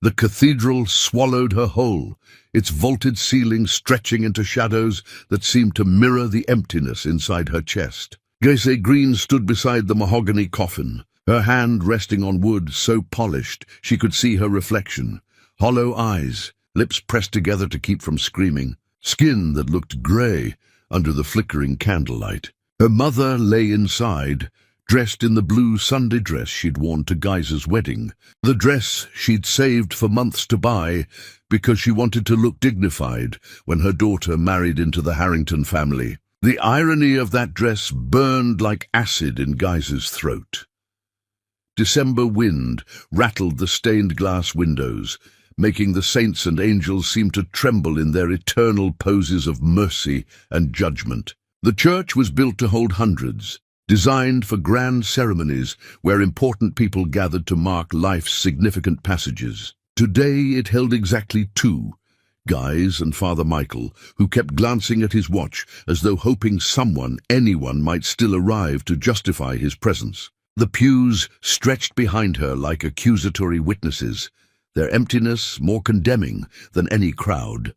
The cathedral swallowed her whole, its vaulted ceiling stretching into shadows that seemed to mirror the emptiness inside her chest. Gayse Green stood beside the mahogany coffin, her hand resting on wood so polished she could see her reflection. Hollow eyes, lips pressed together to keep from screaming, skin that looked grey under the flickering candlelight. Her mother lay inside, dressed in the blue Sunday dress she'd worn to Guy's wedding, the dress she'd saved for months to buy because she wanted to look dignified when her daughter married into the Harrington family. The irony of that dress burned like acid in Guy's throat. December wind rattled the stained glass windows, making the saints and angels seem to tremble in their eternal poses of mercy and judgment. The church was built to hold hundreds, designed for grand ceremonies where important people gathered to mark life's significant passages. Today it held exactly 2, Guy's and Father Michael, who kept glancing at his watch as though hoping anyone might still arrive to justify his presence. The pews stretched behind her like accusatory witnesses, their emptiness more condemning than any crowd.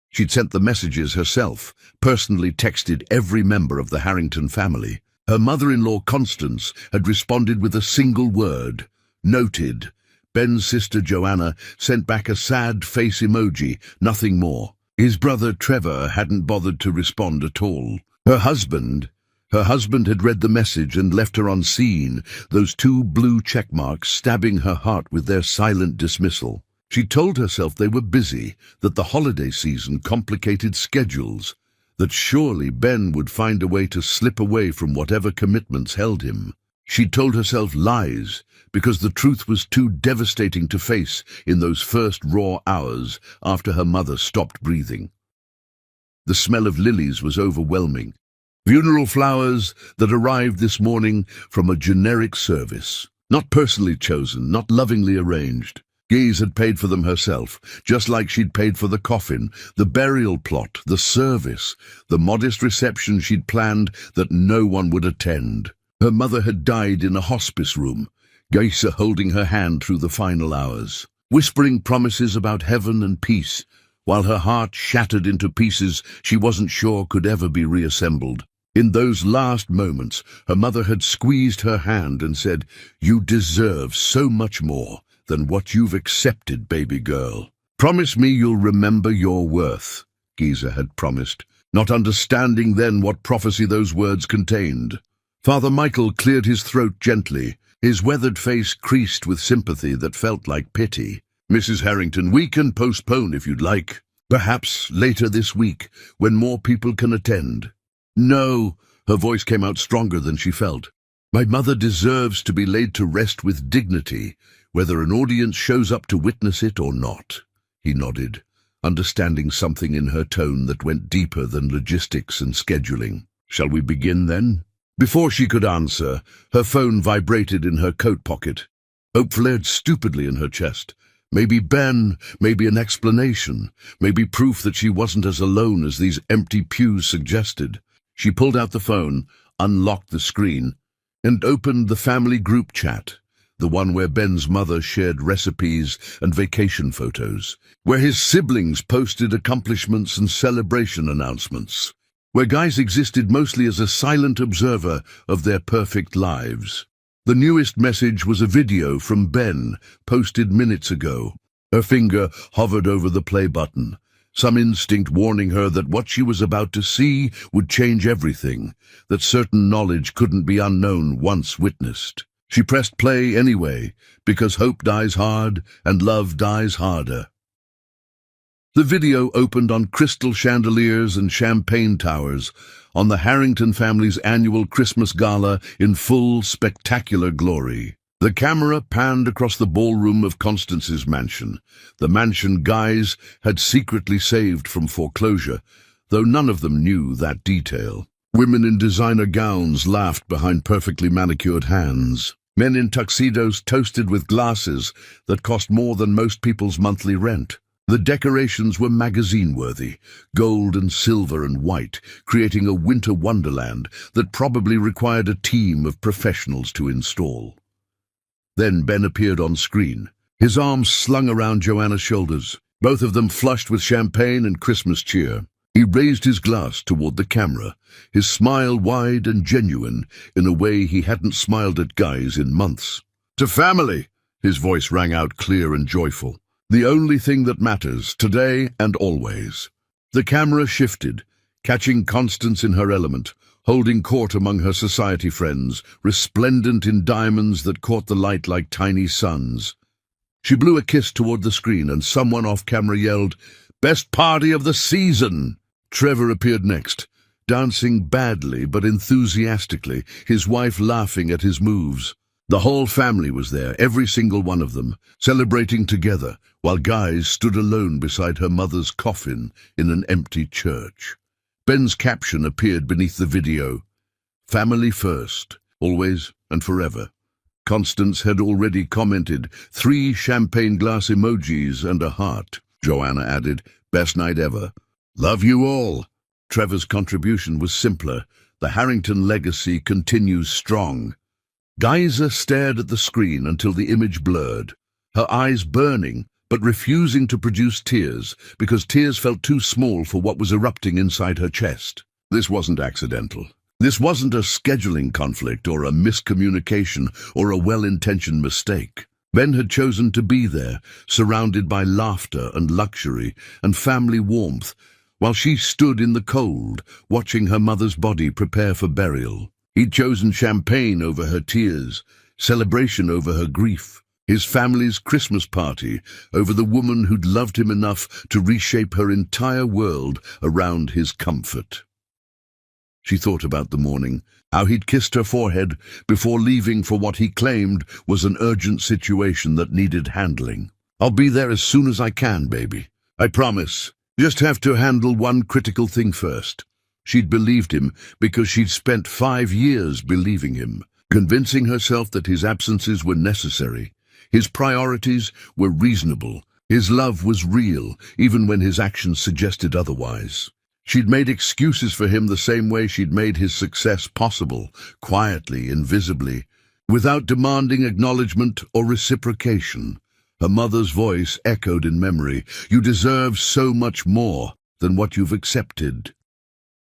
She'd sent the messages herself, personally texted every member of the Harrington family. Her mother-in-law, Constance, had responded with a single word, noted. Ben's sister, Joanna, sent back a sad face emoji, nothing more. His brother, Trevor, hadn't bothered to respond at all. Her husband had read the message and left her unseen, those 2 blue check marks stabbing her heart with their silent dismissal. She told herself they were busy, that the holiday season complicated schedules, that surely Ben would find a way to slip away from whatever commitments held him. She told herself lies, because the truth was too devastating to face in those first raw hours after her mother stopped breathing. The smell of lilies was overwhelming. Funeral flowers that arrived this morning from a generic service. Not personally chosen, not lovingly arranged. Gayse had paid for them herself, just like she'd paid for the coffin, the burial plot, the service, the modest reception she'd planned that no one would attend. Her mother had died in a hospice room, Gayse holding her hand through the final hours, whispering promises about heaven and peace, while her heart shattered into pieces she wasn't sure could ever be reassembled. In those last moments, her mother had squeezed her hand and said, "You deserve so much more than what you've accepted, baby girl. Promise me you'll remember your worth," Gayse had promised, not understanding then what prophecy those words contained. Father Michael cleared his throat gently, his weathered face creased with sympathy that felt like pity. "Mrs. Harrington, we can postpone if you'd like. Perhaps later this week, when more people can attend." "No," her voice came out stronger than she felt. "My mother deserves to be laid to rest with dignity, whether an audience shows up to witness it or not." He nodded, understanding something in her tone that went deeper than logistics and scheduling. "Shall we begin then?" Before she could answer, her phone vibrated in her coat pocket. Hope flared stupidly in her chest. Maybe Ben, maybe an explanation, maybe proof that she wasn't as alone as these empty pews suggested. She pulled out the phone, unlocked the screen, and opened the family group chat, the one where Ben's mother shared recipes and vacation photos, where his siblings posted accomplishments and celebration announcements, where Guy's existed mostly as a silent observer of their perfect lives. The newest message was a video from Ben, posted minutes ago. Her finger hovered over the play button, some instinct warning her that what she was about to see would change everything, that certain knowledge couldn't be unknown once witnessed. She pressed play anyway, because hope dies hard and love dies harder. The video opened on crystal chandeliers and champagne towers, on the Harrington family's annual Christmas gala in full spectacular glory. The camera panned across the ballroom of Constance's mansion, the mansion Guy's had secretly saved from foreclosure, though none of them knew that detail. Women in designer gowns laughed behind perfectly manicured hands. Men in tuxedos toasted with glasses that cost more than most people's monthly rent. The decorations were magazine-worthy, gold and silver and white, creating a winter wonderland that probably required a team of professionals to install. Then Ben appeared on screen, his arms slung around Joanna's shoulders, both of them flushed with champagne and Christmas cheer. He raised his glass toward the camera, his smile wide and genuine in a way he hadn't smiled at guys in months. "To family," his voice rang out clear and joyful. "The only thing that matters, today and always." The camera shifted, catching Constance in her element, holding court among her society friends, resplendent in diamonds that caught the light like tiny suns. She blew a kiss toward the screen, and someone off camera yelled, "Best party of the season!" Trevor appeared next, dancing badly but enthusiastically, his wife laughing at his moves. The whole family was there, every single one of them, celebrating together, while guys stood alone beside her mother's coffin in an empty church. Ben's caption appeared beneath the video, "Family first, always and forever." Constance had already commented, 3 champagne glass emojis and a heart. Joanna added, "Best night ever." "Love you all." Trevor's contribution was simpler. The Harrington legacy continues strong. Geyser stared at the screen until the image blurred, her eyes burning, but refusing to produce tears, because tears felt too small for what was erupting inside her chest. This wasn't accidental. This wasn't a scheduling conflict or a miscommunication or a well-intentioned mistake. Ben had chosen to be there, surrounded by laughter and luxury and family warmth, while she stood in the cold, watching her mother's body prepare for burial. He'd chosen champagne over her tears, celebration over her grief, his family's Christmas party over the woman who'd loved him enough to reshape her entire world around his comfort. She thought about the morning, how he'd kissed her forehead before leaving for what he claimed was an urgent situation that needed handling. "I'll be there as soon as I can, baby. I promise. Just have to handle one critical thing first." She'd believed him because she'd spent 5 years believing him, convincing herself that his absences were necessary. His priorities were reasonable. His love was real, even when his actions suggested otherwise. She'd made excuses for him the same way she'd made his success possible, quietly, invisibly, without demanding acknowledgement or reciprocation. Her mother's voice echoed in memory, "You deserve so much more than what you've accepted."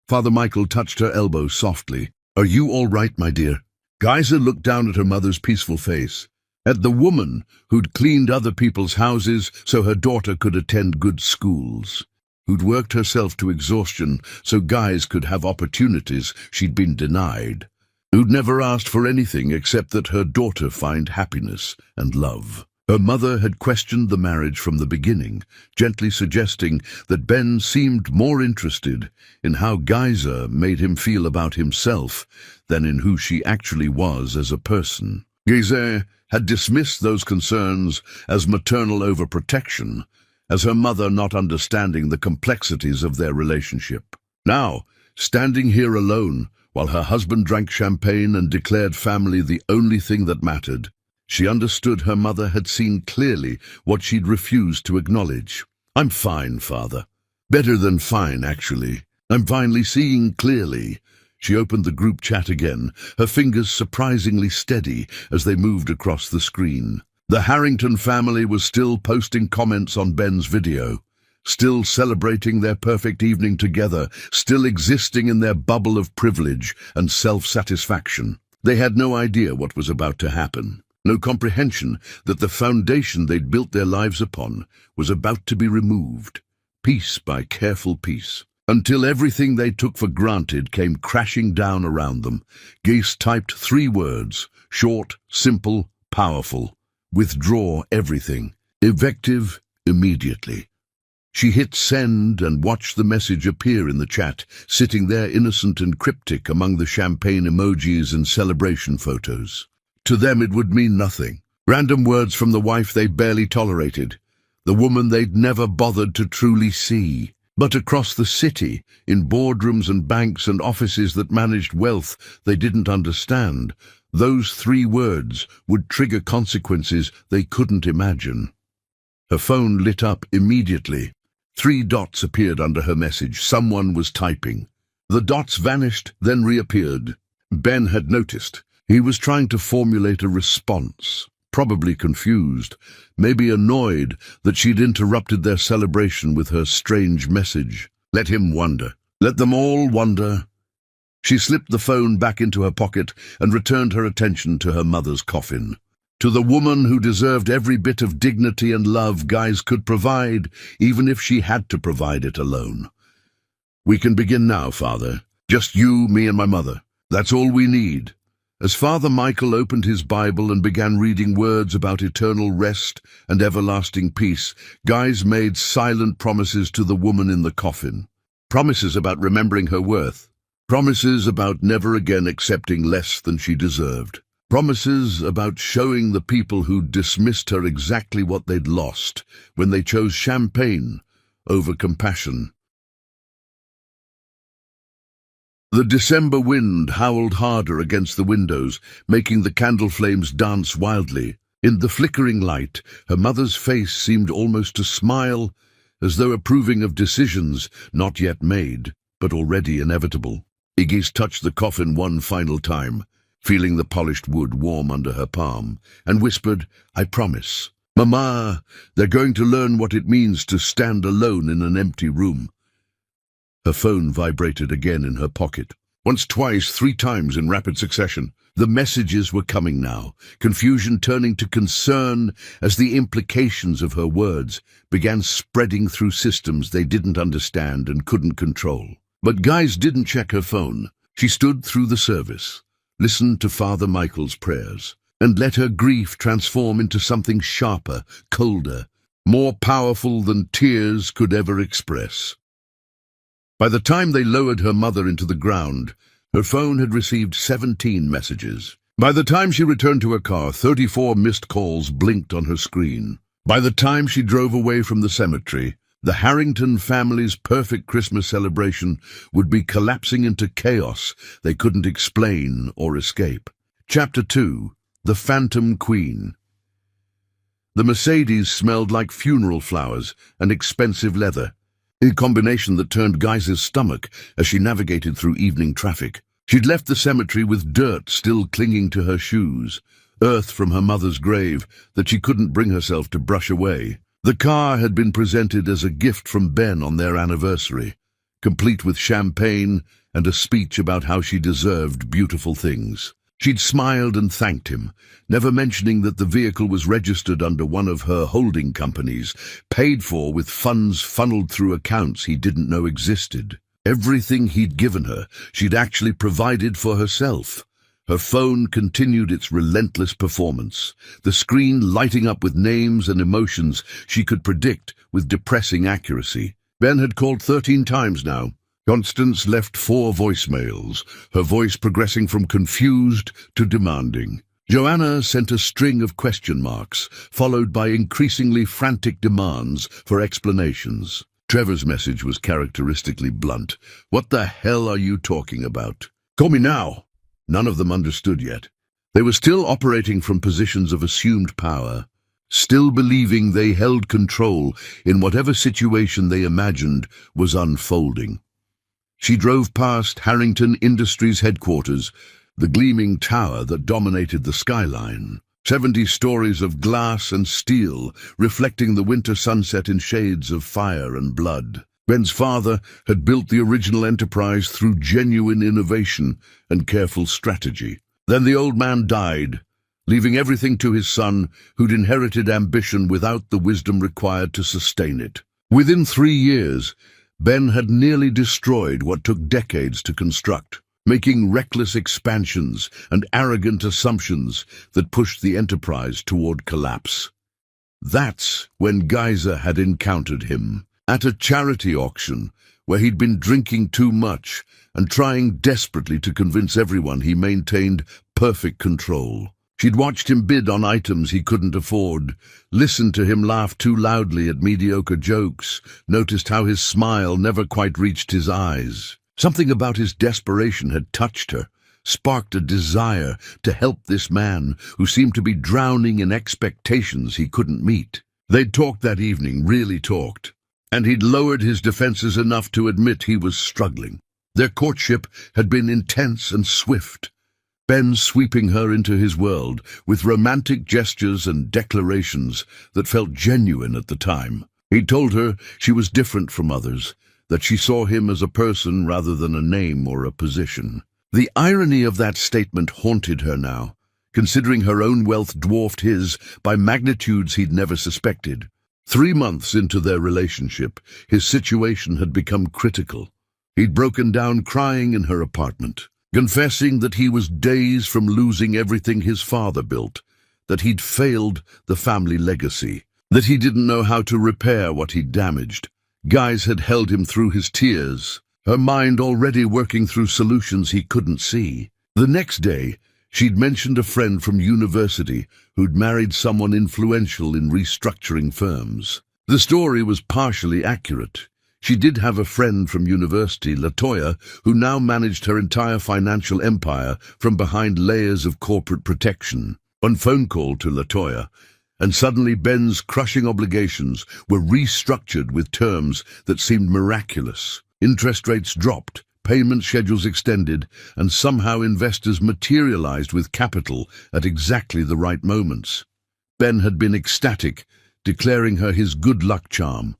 Father Michael touched her elbow softly. "Are you all right, my dear?" Geyser looked down at her mother's peaceful face, at the woman who'd cleaned other people's houses so her daughter could attend good schools, who'd worked herself to exhaustion so guys could have opportunities she'd been denied, who'd never asked for anything except that her daughter find happiness and love. Her mother had questioned the marriage from the beginning, gently suggesting that Ben seemed more interested in how Geyser made him feel about himself than in who she actually was as a person. Geyser had dismissed those concerns as maternal overprotection, as her mother not understanding the complexities of their relationship. Now, standing here alone, while her husband drank champagne and declared family the only thing that mattered, she understood her mother had seen clearly what she'd refused to acknowledge. "I'm fine, Father. Better than fine, actually. I'm finally seeing clearly." She opened the group chat again, her fingers surprisingly steady as they moved across the screen. The Harrington family was still posting comments on Ben's video, still celebrating their perfect evening together, still existing in their bubble of privilege and self-satisfaction. They had no idea what was about to happen. No comprehension that the foundation they'd built their lives upon was about to be removed, piece by careful piece, until everything they took for granted came crashing down around them. Gase typed 3 words, short, simple, powerful: "Withdraw everything. Effective immediately." She hit send and watched the message appear in the chat, sitting there innocent and cryptic among the champagne emojis and celebration photos. To them it would mean nothing. Random words from the wife they barely tolerated, the woman they'd never bothered to truly see. But across the city, in boardrooms and banks and offices that managed wealth they didn't understand, those 3 words would trigger consequences they couldn't imagine. Her phone lit up immediately. 3 dots appeared under her message. Someone was typing. The dots vanished, then reappeared. Ben had noticed. He was trying to formulate a response. probably confused, maybe annoyed that she'd interrupted their celebration with her strange message. Let him wonder. Let them all wonder. She slipped the phone back into her pocket and returned her attention to her mother's coffin. To the woman who deserved every bit of dignity and love Guys could provide, even if she had to provide it alone. We can begin now, Father. Just you, me, and my mother. That's all we need. As Father Michael opened his Bible and began reading words about eternal rest and everlasting peace, Guys made silent promises to the woman in the coffin. Promises about remembering her worth. Promises about never again accepting less than she deserved. Promises about showing the people who dismissed her exactly what they'd lost when they chose champagne over compassion. The December wind howled harder against the windows, making the candle flames dance wildly. In the flickering light, her mother's face seemed almost to smile, as though approving of decisions not yet made, but already inevitable. Iggy's touched the coffin one final time, feeling the polished wood warm under her palm, and whispered, "I promise. Mama, they're going to learn what it means to stand alone in an empty room." Her phone vibrated again in her pocket. Once, twice, 3 times in rapid succession. The messages were coming now, confusion turning to concern as the implications of her words began spreading through systems they didn't understand and couldn't control. But Guys didn't check her phone. She stood through the service, listened to Father Michael's prayers, and let her grief transform into something sharper, colder, more powerful than tears could ever express. By the time they lowered her mother into the ground, her phone had received 17 messages. By the time she returned to her car, 34 missed calls blinked on her screen. By the time she drove away from the cemetery, the Harrington family's perfect Christmas celebration would be collapsing into chaos they couldn't explain or escape. Chapter 2. The Phantom Queen. The Mercedes smelled like funeral flowers and expensive leather, a combination that turned Guys's stomach as she navigated through evening traffic. She'd left the cemetery with dirt still clinging to her shoes, earth from her mother's grave that she couldn't bring herself to brush away. The car had been presented as a gift from Ben on their anniversary, complete with champagne and a speech about how she deserved beautiful things. She'd smiled and thanked him, never mentioning that the vehicle was registered under one of her holding companies, paid for with funds funneled through accounts he didn't know existed. Everything he'd given her, she'd actually provided for herself. Her phone continued its relentless performance, the screen lighting up with names and emotions she could predict with depressing accuracy. Ben had called 13 times now. Constance left 4 voicemails, her voice progressing from confused to demanding. Joanna sent a string of question marks, followed by increasingly frantic demands for explanations. Trevor's message was characteristically blunt. "What the hell are you talking about? Call me now." None of them understood yet. They were still operating from positions of assumed power, still believing they held control in whatever situation they imagined was unfolding. She drove past Harrington Industries headquarters, the gleaming tower that dominated the skyline. 70 stories of glass and steel, reflecting the winter sunset in shades of fire and blood. Ben's father had built the original enterprise through genuine innovation and careful strategy. Then the old man died, leaving everything to his son, who'd inherited ambition without the wisdom required to sustain it. Within 3 years, Ben had nearly destroyed what took decades to construct, making reckless expansions and arrogant assumptions that pushed the enterprise toward collapse. That's when Geyser had encountered him, at a charity auction where he'd been drinking too much and trying desperately to convince everyone he maintained perfect control. She'd watched him bid on items he couldn't afford, listened to him laugh too loudly at mediocre jokes, noticed how his smile never quite reached his eyes. Something about his desperation had touched her, sparked a desire to help this man who seemed to be drowning in expectations he couldn't meet. They'd talked that evening, really talked, and he'd lowered his defenses enough to admit he was struggling. Their courtship had been intense and swift, Ben sweeping her into his world with romantic gestures and declarations that felt genuine at the time. He told her she was different from others, that she saw him as a person rather than a name or a position. The irony of that statement haunted her now, considering her own wealth dwarfed his by magnitudes he'd never suspected. 3 months into their relationship, his situation had become critical. He'd broken down crying in her apartment, confessing that he was days from losing everything his father built, that he'd failed the family legacy, that he didn't know how to repair what he'd damaged. Guys had held him through his tears, her mind already working through solutions he couldn't see. The next day, she'd mentioned a friend from university who'd married someone influential in restructuring firms. The story was partially accurate. She did have a friend from university, LaToya, who now managed her entire financial empire from behind layers of corporate protection. One phone call to LaToya, and suddenly Ben's crushing obligations were restructured with terms that seemed miraculous. Interest rates dropped, payment schedules extended, and somehow investors materialized with capital at exactly the right moments. Ben had been ecstatic, declaring her his good luck charm.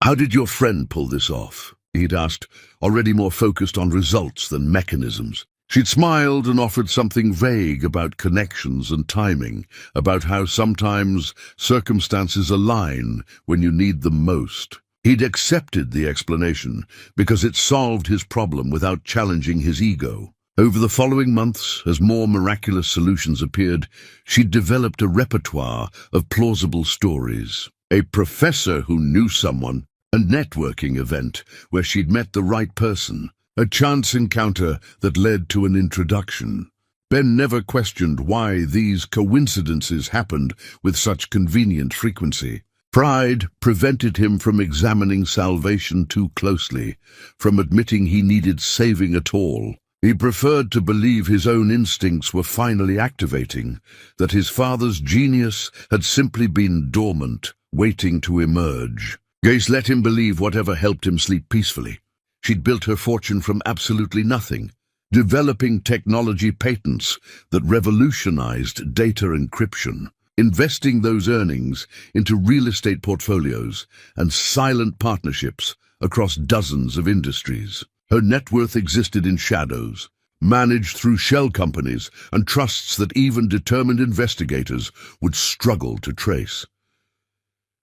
"How did your friend pull this off?" he'd asked, already more focused on results than mechanisms. She'd smiled and offered something vague about connections and timing, about how sometimes circumstances align when you need them most. He'd accepted the explanation because it solved his problem without challenging his ego. Over the following months, as more miraculous solutions appeared, she'd developed a repertoire of plausible stories. A professor who knew someone, a networking event where she'd met the right person, a chance encounter that led to an introduction. Ben never questioned why these coincidences happened with such convenient frequency. Pride prevented him from examining salvation too closely, from admitting he needed saving at all. He preferred to believe his own instincts were finally activating, that his father's genius had simply been dormant, waiting to emerge. Grace let him believe whatever helped him sleep peacefully. She'd built her fortune from absolutely nothing, developing technology patents that revolutionized data encryption, investing those earnings into real estate portfolios and silent partnerships across dozens of industries. Her net worth existed in shadows, managed through shell companies and trusts that even determined investigators would struggle to trace.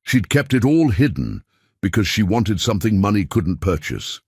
She'd kept it all hidden because she wanted something money couldn't purchase.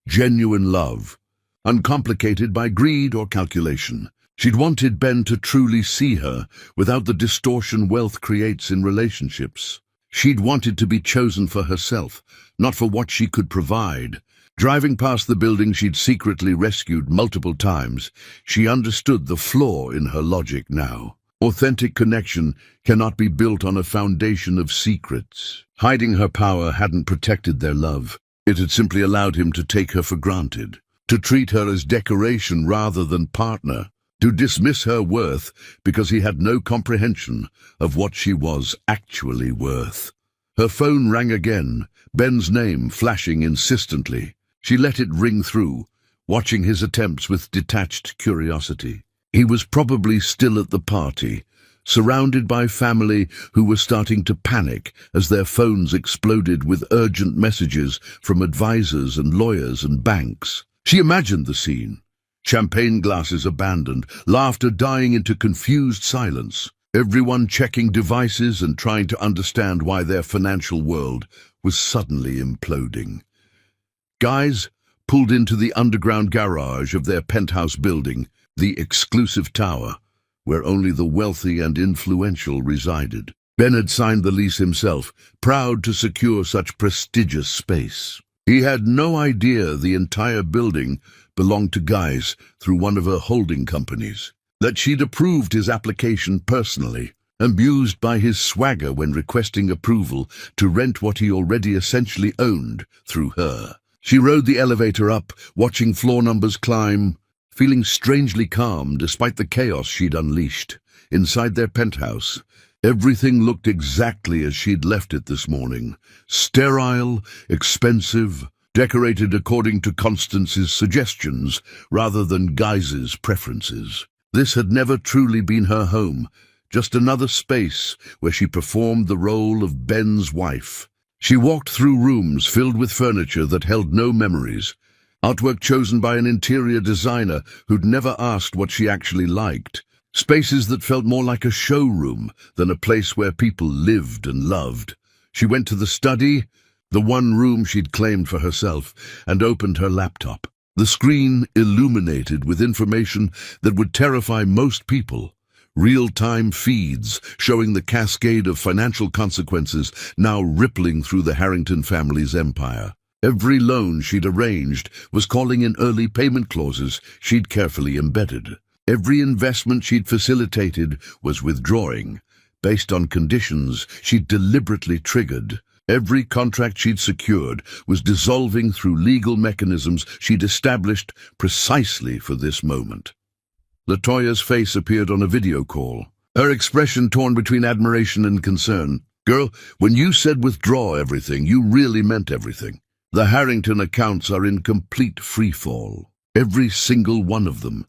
Genuine love, uncomplicated by greed or calculation. She'd wanted Ben to truly see her without the distortion wealth creates in relationships. She'd wanted to be chosen for herself, not for what she could provide. Driving past the building she'd secretly rescued multiple times, she understood the flaw in her logic now. Authentic connection cannot be built on a foundation of secrets. Hiding her power hadn't protected their love. It had simply allowed him to take her for granted, to treat her as decoration rather than partner, to dismiss her worth because he had no comprehension of what she was actually worth. Her phone rang again, Ben's name flashing insistently. She let it ring through, watching his attempts with detached curiosity. He was probably still at the party, surrounded by family who were starting to panic as their phones exploded with urgent messages from advisors and lawyers and banks. She imagined the scene. Champagne glasses abandoned, laughter dying into confused silence, everyone checking devices and trying to understand why their financial world was suddenly imploding. Guys pulled into the underground garage of their penthouse building, the exclusive tower, where only the wealthy and influential resided. Ben had signed the lease himself, proud to secure such prestigious space. He had no idea the entire building belonged to Guys through one of her holding companies, that she'd approved his application personally, amused by his swagger when requesting approval to rent what he already essentially owned through her. She rode the elevator up, watching floor numbers climb, feeling strangely calm despite the chaos she'd unleashed. Inside their penthouse, everything looked exactly as she'd left it this morning. Sterile, expensive, decorated according to Constance's suggestions rather than Guys's preferences. This had never truly been her home, just another space where she performed the role of Ben's wife. She walked through rooms filled with furniture that held no memories, artwork chosen by an interior designer who'd never asked what she actually liked, spaces that felt more like a showroom than a place where people lived and loved. She went to the study, the one room she'd claimed for herself, and opened her laptop. The screen illuminated with information that would terrify most people. Real-time feeds showing the cascade of financial consequences now rippling through the Harrington family's empire. Every loan she'd arranged was calling in early payment clauses she'd carefully embedded. Every investment she'd facilitated was withdrawing, based on conditions she'd deliberately triggered. Every contract she'd secured was dissolving through legal mechanisms she'd established precisely for this moment. LaToya's face appeared on a video call, her expression torn between admiration and concern. "Girl, when you said withdraw everything, you really meant everything. The Harrington accounts are in complete freefall. Every single one of them."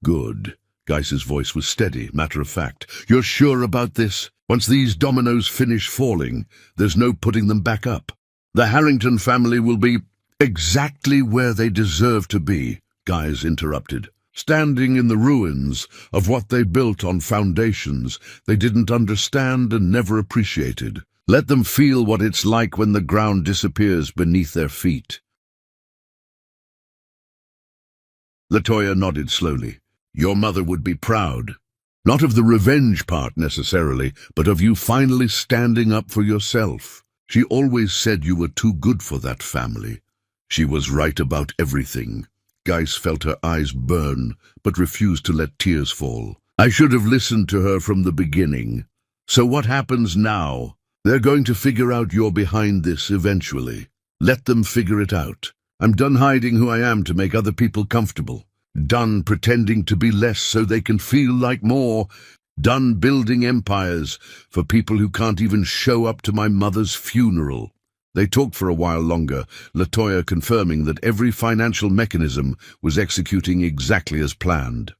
"Good." Geis's voice was steady, matter-of-fact. "You're sure about this? Once these dominoes finish falling, there's no putting them back up. The Harrington family will be exactly where they deserve to be," Geis interrupted. "Standing in the ruins of what they built on foundations they didn't understand and never appreciated. Let them feel what it's like when the ground disappears beneath their feet." LaToya nodded slowly. "Your mother would be proud. Not of the revenge part necessarily, but of you finally standing up for yourself. She always said you were too good for that family." She was right about everything. Geis felt her eyes burn, but refused to let tears fall. "I should have listened to her from the beginning. So what happens now? They're going to figure out you're behind this eventually. Let them figure it out. I'm done hiding who I am to make other people comfortable. Done pretending to be less so they can feel like more. Done building empires for people who can't even show up to my mother's funeral." They talked for a while longer, LaToya confirming that every financial mechanism was executing exactly as planned.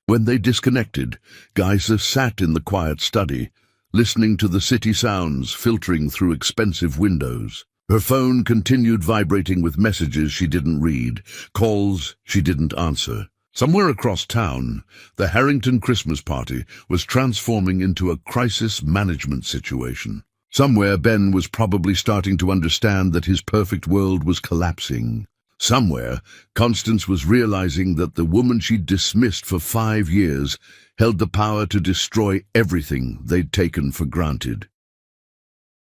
When they disconnected, Geisa sat in the quiet study, listening to the city sounds filtering through expensive windows. Her phone continued vibrating with messages she didn't read, calls she didn't answer. Somewhere across town, the Harrington Christmas party was transforming into a crisis management situation. Somewhere, Ben was probably starting to understand that his perfect world was collapsing. Somewhere, Constance was realizing that the woman she'd dismissed for 5 years held the power to destroy everything they'd taken for granted.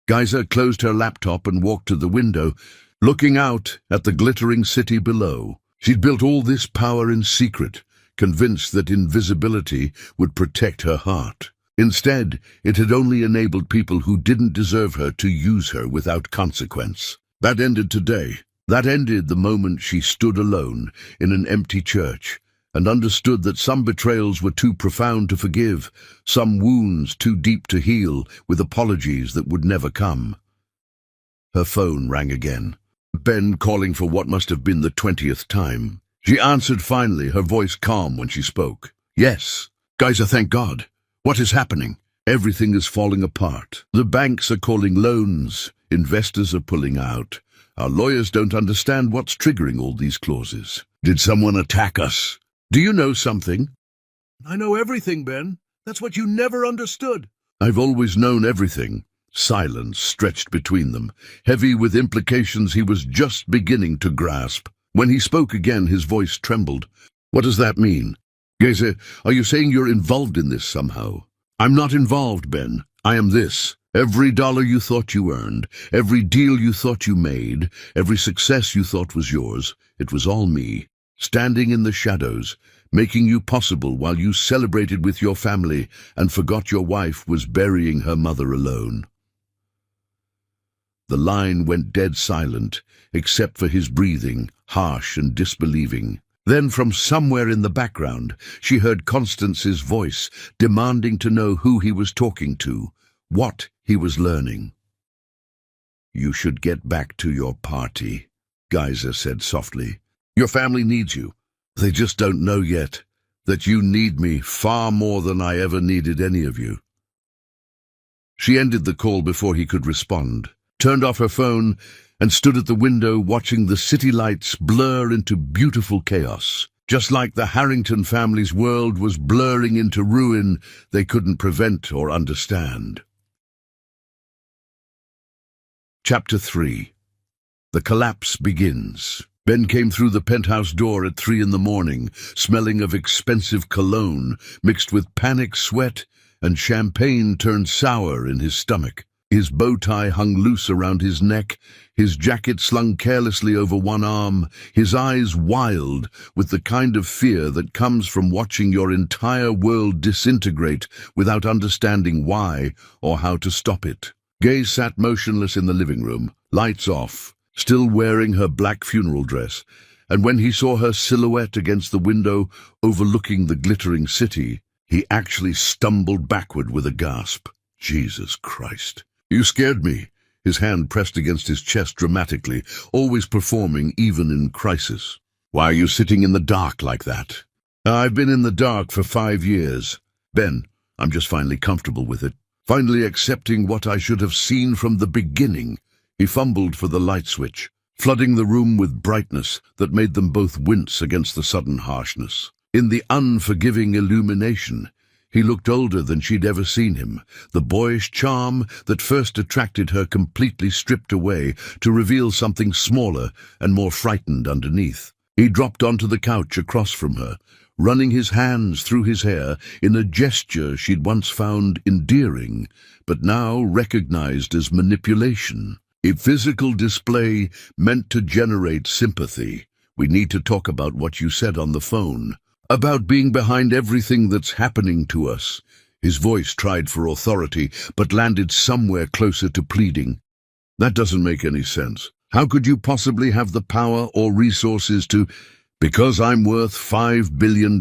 Geisa closed her laptop and walked to the window, looking out at the glittering city below. She'd built all this power in secret, convinced that invisibility would protect her heart. Instead, it had only enabled people who didn't deserve her to use her without consequence. That ended today. That ended the moment she stood alone in an empty church and understood that some betrayals were too profound to forgive, some wounds too deep to heal, with apologies that would never come. Her phone rang again. Ben calling for what must have been the 20th time. She answered finally, her voice calm when she spoke. "Yes. Geisa, thank God. What is happening? Everything is falling apart. The banks are calling loans. Investors are pulling out. Our lawyers don't understand what's triggering all these clauses. Did someone attack us? Do you know something?" "I know everything, Ben. That's what you never understood." "I've always known everything." Silence stretched between them, heavy with implications he was just beginning to grasp. When he spoke again, his voice trembled. "What does that mean? Geisa, are you saying you're involved in this somehow?" "I'm not involved, Ben. I am this. Every dollar you thought you earned, every deal you thought you made, every success you thought was yours, it was all me, standing in the shadows, making you possible while you celebrated with your family and forgot your wife was burying her mother alone." The line went dead silent, except for his breathing, harsh and disbelieving. Then from somewhere in the background, she heard Constance's voice, demanding to know who he was talking to, what he was learning. "You should get back to your party," Geisa said softly. "Your family needs you. They just don't know yet. that you need me far more than I ever needed any of you." She ended the call before he could respond, turned off her phone, and stood at the window watching the city lights blur into beautiful chaos. Just like the Harrington family's world was blurring into ruin they couldn't prevent or understand. Chapter 3. The collapse begins. Ben came through the penthouse door at 3 in the morning, smelling of expensive cologne, mixed with panic sweat, and champagne turned sour in his stomach. His bow tie hung loose around his neck, his jacket slung carelessly over one arm, his eyes wild with the kind of fear that comes from watching your entire world disintegrate without understanding why or how to stop it. Gay sat motionless in the living room, lights off, still wearing her black funeral dress, and when he saw her silhouette against the window overlooking the glittering city, he actually stumbled backward with a gasp. Jesus Christ. "You scared me." His hand pressed against his chest dramatically, always performing even in crisis. "Why are you sitting in the dark like that?" "I've been in the dark for 5 years. Ben, I'm just finally comfortable with it. Finally accepting what I should have seen from the beginning." He fumbled for the light switch, flooding the room with brightness that made them both wince against the sudden harshness. In the unforgiving illumination, he looked older than she'd ever seen him, the boyish charm that first attracted her completely stripped away to reveal something smaller and more frightened underneath. He dropped onto the couch across from her, running his hands through his hair in a gesture she'd once found endearing, but now recognized as manipulation. A physical display meant to generate sympathy. "We need to talk about what you said on the phone. About being behind everything that's happening to us." His voice tried for authority, but landed somewhere closer to pleading. "That doesn't make any sense. How could you possibly have the power or resources to—" "Because I'm worth $5 billion.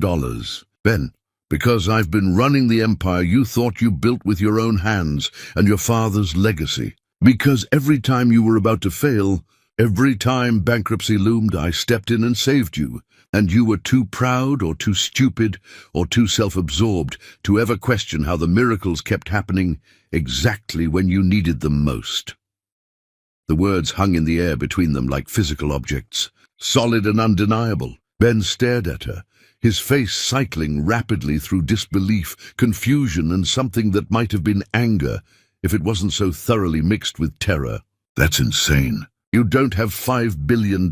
Ben, because I've been running the empire you thought you built with your own hands and your father's legacy. Because every time you were about to fail, every time bankruptcy loomed, I stepped in and saved you. And you were too proud or too stupid or too self-absorbed to ever question how the miracles kept happening exactly when you needed them most." The words hung in the air between them like physical objects, solid and undeniable. Ben stared at her, his face cycling rapidly through disbelief, confusion, and something that might have been anger if it wasn't so thoroughly mixed with terror. "That's insane. You don't have $5 billion.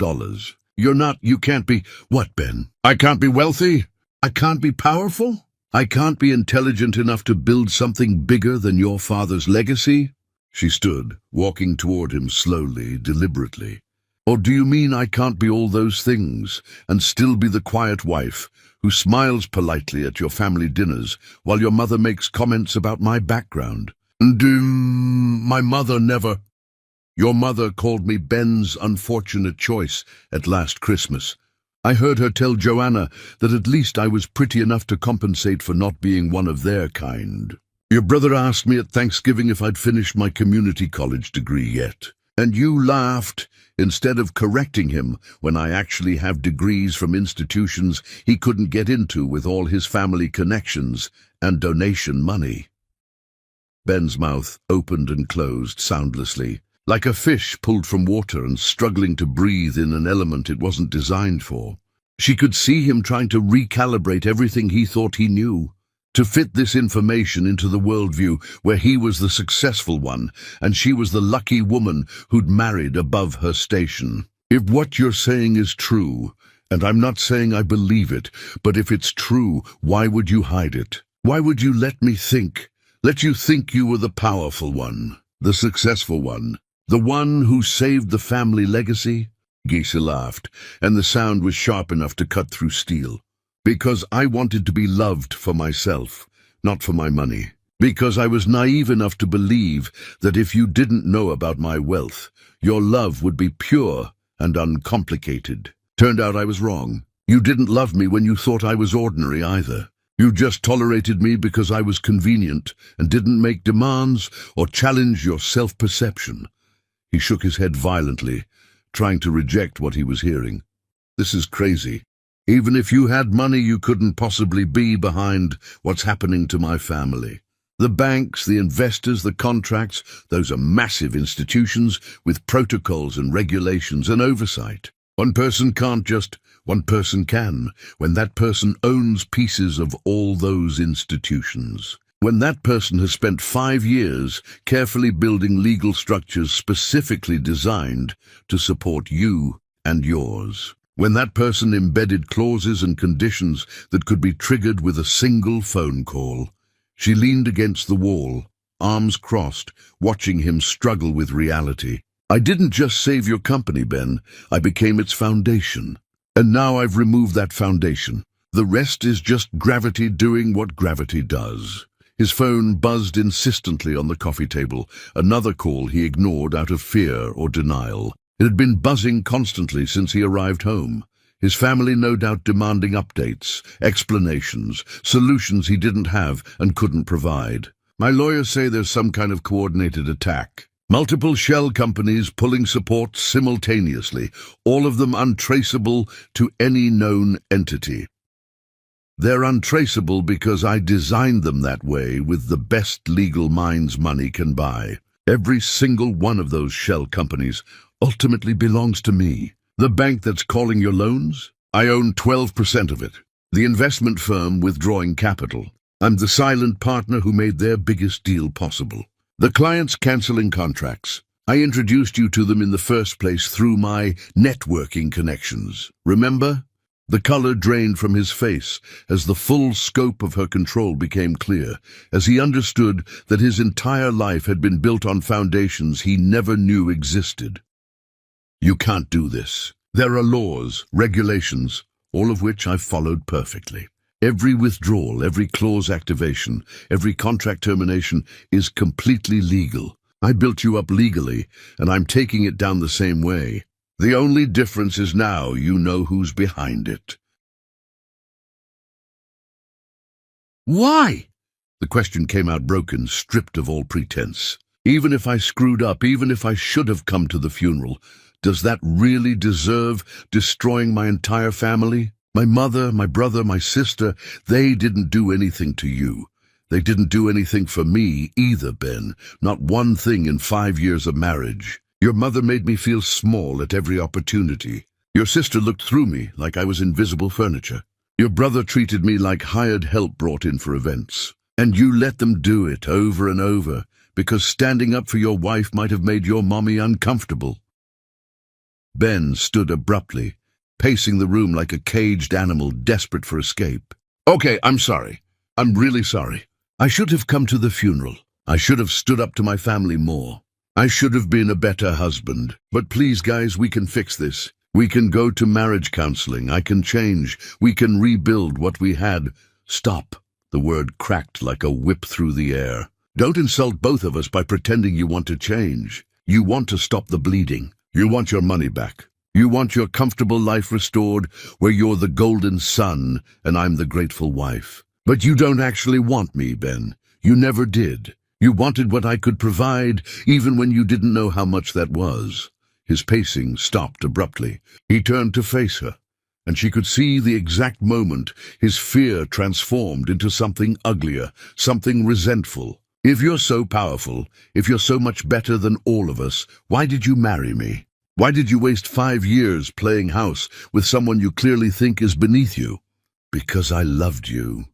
You can't be—" "What, Ben? I can't be wealthy? I can't be powerful? I can't be intelligent enough to build something bigger than your father's legacy?" She stood, walking toward him slowly, deliberately. "Or do you mean I can't be all those things and still be the quiet wife who smiles politely at your family dinners while your mother makes comments about my background?" My mother never—" "Your mother called me Ben's unfortunate choice at last Christmas. I heard her tell Joanna that at least I was pretty enough to compensate for not being one of their kind. Your brother asked me at Thanksgiving if I'd finished my community college degree yet, and you laughed instead of correcting him when I actually have degrees from institutions he couldn't get into with all his family connections and donation money." Ben's mouth opened and closed soundlessly, like a fish pulled from water and struggling to breathe in an element it wasn't designed for. She could see him trying to recalibrate everything he thought he knew, to fit this information into the worldview where he was the successful one and she was the lucky woman who'd married above her station. "If what you're saying is true, and I'm not saying I believe it, but if it's true, why would you hide it? Why would you let you think you were the powerful one, the successful one? The one who saved the family legacy?" Geisa laughed, and the sound was sharp enough to cut through steel. "Because I wanted to be loved for myself, not for my money. Because I was naive enough to believe that if you didn't know about my wealth, your love would be pure and uncomplicated. Turned out I was wrong. You didn't love me when you thought I was ordinary either. You just tolerated me because I was convenient and didn't make demands or challenge your self-perception." He shook his head violently, trying to reject what he was hearing. "This is crazy. Even if you had money, you couldn't possibly be behind what's happening to my family. The banks, the investors, the contracts, those are massive institutions with protocols and regulations and oversight. One person can't just, one person can, when that person owns pieces of all those institutions. When that person has spent 5 years carefully building legal structures specifically designed to support you and yours. When that person embedded clauses and conditions that could be triggered with a single phone call. She leaned against the wall, arms crossed, watching him struggle with reality. I didn't just save your company, Ben. I became its foundation. And now I've removed that foundation. The rest is just gravity doing what gravity does. His phone buzzed insistently on the coffee table, another call he ignored out of fear or denial. It had been buzzing constantly since he arrived home. His family no doubt demanding updates, explanations, solutions he didn't have and couldn't provide. My lawyers say there's some kind of coordinated attack. Multiple shell companies pulling support simultaneously, all of them untraceable to any known entity. They're untraceable because I designed them that way with the best legal minds money can buy. Every single one of those shell companies ultimately belongs to me. The bank that's calling your loans? I own 12% of it. The investment firm withdrawing capital. I'm the silent partner who made their biggest deal possible. The clients canceling contracts. I introduced you to them in the first place through my networking connections. Remember? The color drained from his face as the full scope of her control became clear, as he understood that his entire life had been built on foundations he never knew existed. You can't do this. There are laws, regulations, all of which I've followed perfectly. Every withdrawal, every clause activation, every contract termination is completely legal. I built you up legally, and I'm taking it down the same way. The only difference is now you know who's behind it. Why? The question came out broken, stripped of all pretense. Even if I screwed up, even if I should have come to the funeral, does that really deserve destroying my entire family? My mother, my brother, my sister, they didn't do anything to you. They didn't do anything for me either, Ben. Not one thing in 5 years of marriage. Your mother made me feel small at every opportunity. Your sister looked through me like I was invisible furniture. Your brother treated me like hired help brought in for events. And you let them do it over and over, because standing up for your wife might have made your mommy uncomfortable. Ben stood abruptly, pacing the room like a caged animal desperate for escape. Okay, I'm sorry. I'm really sorry. I should have come to the funeral. I should have stood up to my family more. I should have been a better husband. But please, guys, we can fix this. We can go to marriage counseling. I can change. We can rebuild what we had. Stop. The word cracked like a whip through the air. Don't insult both of us by pretending you want to change. You want to stop the bleeding. You want your money back. You want your comfortable life restored, where you're the golden son and I'm the grateful wife. But you don't actually want me, Ben. You never did. You wanted what I could provide, even when you didn't know how much that was. His pacing stopped abruptly. He turned to face her, and she could see the exact moment his fear transformed into something uglier, something resentful. If you're so powerful, if you're so much better than all of us, why did you marry me? Why did you waste 5 years playing house with someone you clearly think is beneath you? Because I loved you.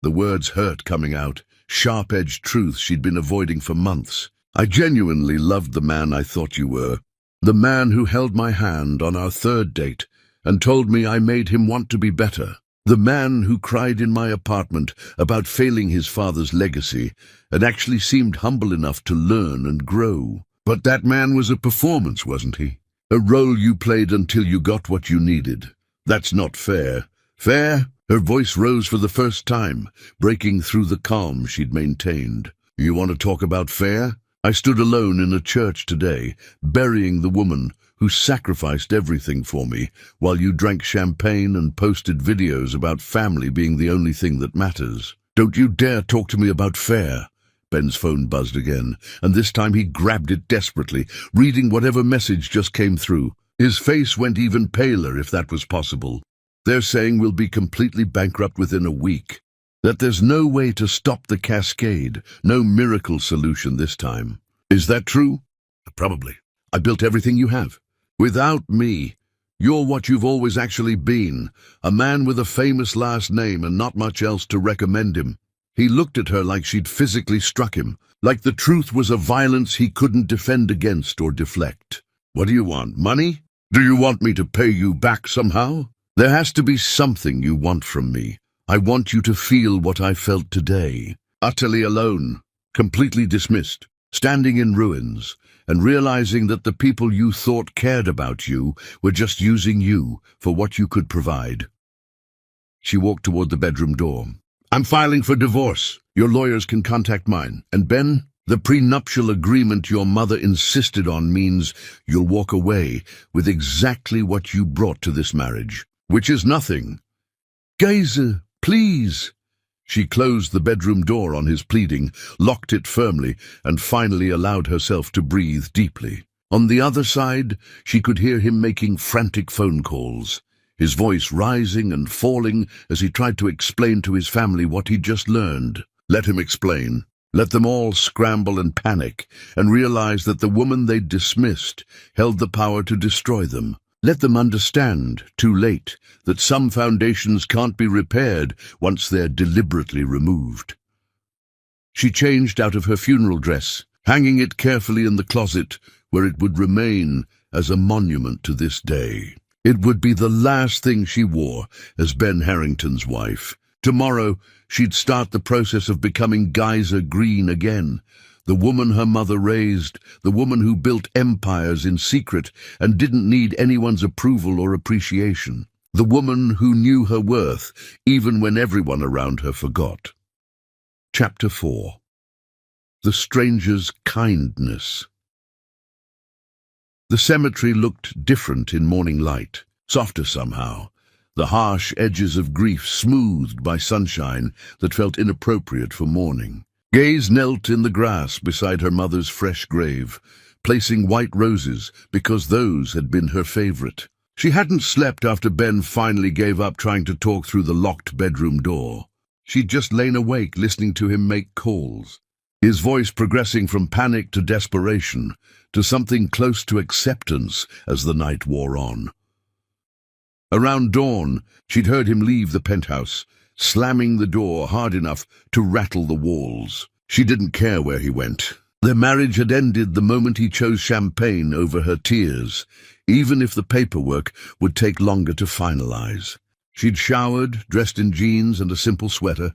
The words hurt coming out, sharp-edged truth she'd been avoiding for months. I genuinely loved the man I thought you were. The man who held my hand on our 3rd date and told me I made him want to be better. The man who cried in my apartment about failing his father's legacy and actually seemed humble enough to learn and grow. But that man was a performance, wasn't he? A role you played until you got what you needed. That's not fair. Fair? Her voice rose for the first time, breaking through the calm she'd maintained. You want to talk about fair? I stood alone in a church today, burying the woman who sacrificed everything for me, while you drank champagne and posted videos about family being the only thing that matters. Don't you dare talk to me about fair. Ben's phone buzzed again, and this time he grabbed it desperately, reading whatever message just came through. His face went even paler, if that was possible. They're saying we'll be completely bankrupt within a week. That there's no way to stop the cascade, no miracle solution this time. Is that true? Probably. I built everything you have. Without me, you're what you've always actually been, a man with a famous last name and not much else to recommend him. He looked at her like she'd physically struck him, like the truth was a violence he couldn't defend against or deflect. What do you want, money? Do you want me to pay you back somehow? There has to be something you want from me. I want you to feel what I felt today. Utterly alone, completely dismissed, standing in ruins, and realizing that the people you thought cared about you were just using you for what you could provide. She walked toward the bedroom door. I'm filing for divorce. Your lawyers can contact mine. And Ben, the prenuptial agreement your mother insisted on means you'll walk away with exactly what you brought to this marriage, which is nothing. Geyser, please. She closed the bedroom door on his pleading, locked it firmly, and finally allowed herself to breathe deeply. On the other side, she could hear him making frantic phone calls, his voice rising and falling as he tried to explain to his family what he'd just learned. Let him explain. Let them all scramble and panic, and realize that the woman they'd dismissed held the power to destroy them. Let them understand, too late, that some foundations can't be repaired once they're deliberately removed. She changed out of her funeral dress, hanging it carefully in the closet where it would remain as a monument to this day. It would be the last thing she wore as Ben Harrington's wife. Tomorrow, she'd start the process of becoming Geyser Green again, the woman her mother raised, the woman who built empires in secret and didn't need anyone's approval or appreciation, the woman who knew her worth even when everyone around her forgot. Chapter 4. The Stranger's Kindness. The cemetery looked different in morning light, softer somehow, the harsh edges of grief smoothed by sunshine that felt inappropriate for mourning. Gaze knelt in the grass beside her mother's fresh grave, placing white roses because those had been her favorite. She hadn't slept after Ben finally gave up trying to talk through the locked bedroom door. She'd just lain awake listening to him make calls, his voice progressing from panic to desperation, to something close to acceptance as the night wore on. Around dawn, she'd heard him leave the penthouse, slamming the door hard enough to rattle the walls. She didn't care where he went. Their marriage had ended the moment he chose champagne over her tears, even if the paperwork would take longer to finalize. She'd showered, dressed in jeans and a simple sweater,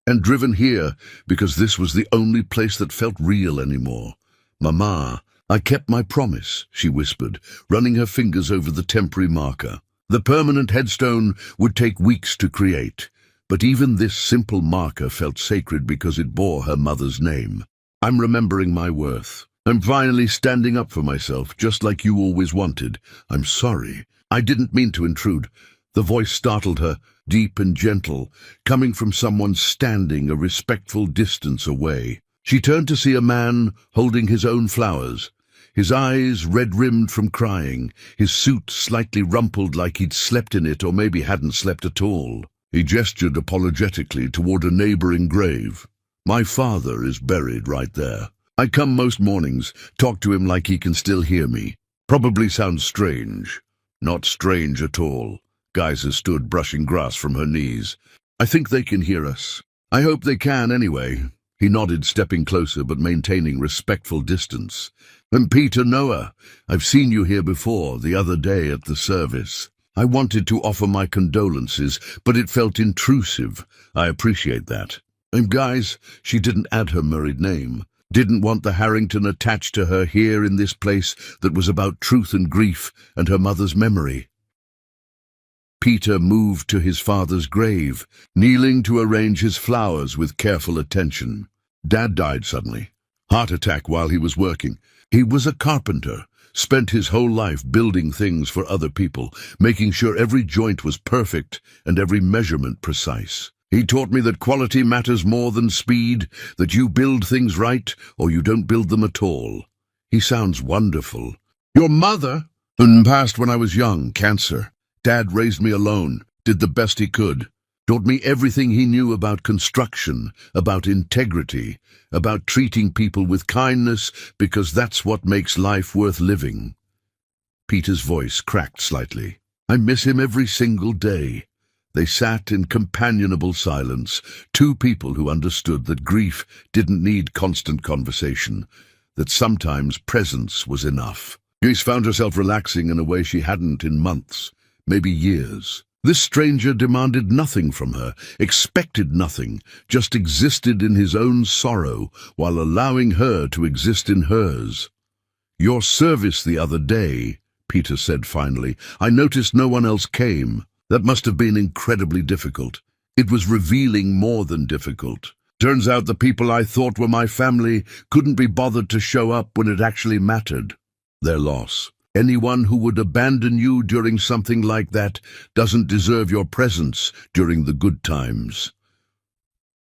and driven here because this was the only place that felt real anymore. Mama, I kept my promise, she whispered, running her fingers over the temporary marker. The permanent headstone would take weeks to create, but even this simple marker felt sacred because it bore her mother's name. I'm remembering my worth. I'm finally standing up for myself, just like you always wanted. I'm sorry. I didn't mean to intrude. The voice startled her, deep and gentle, coming from someone standing a respectful distance away. She turned to see a man holding his own flowers, his eyes red-rimmed from crying, his suit slightly rumpled like he'd slept in it or maybe hadn't slept at all. He gestured apologetically toward a neighboring grave. My father is buried right there. I come most mornings, talk to him like he can still hear me. Probably sounds strange. Not strange at all. Geyser stood brushing grass from her knees. I think they can hear us. I hope they can anyway. He nodded, stepping closer but maintaining respectful distance. And Peter Noah, I've seen you here before, the other day at the service. I wanted to offer my condolences, but it felt intrusive. I appreciate that. And guys, she didn't add her married name. Didn't want the Harrington attached to her here in this place that was about truth and grief and her mother's memory. Peter moved to his father's grave, kneeling to arrange his flowers with careful attention. Dad died suddenly. Heart attack while he was working. He was a carpenter, spent his whole life building things for other people, making sure every joint was perfect and every measurement precise. He taught me that quality matters more than speed, that you build things right or you don't build them at all. He sounds wonderful. Your mother? Passed when I was young, cancer. Dad raised me alone. did the best he could, taught me everything he knew about construction, about integrity, about treating people with kindness, because that's what makes life worth living. Peter's voice cracked slightly. I miss him every single day. They sat in companionable silence, two people who understood that grief didn't need constant conversation, that sometimes presence was enough. Grace found herself relaxing in a way she hadn't in months, maybe years. This stranger demanded nothing from her, expected nothing, just existed in his own sorrow while allowing her to exist in hers. Your service the other day, Peter said finally. I noticed no one else came. That must have been incredibly difficult. It was revealing more than difficult. Turns out the people I thought were my family couldn't be bothered to show up when it actually mattered. Their loss. Anyone who would abandon you during something like that doesn't deserve your presence during the good times.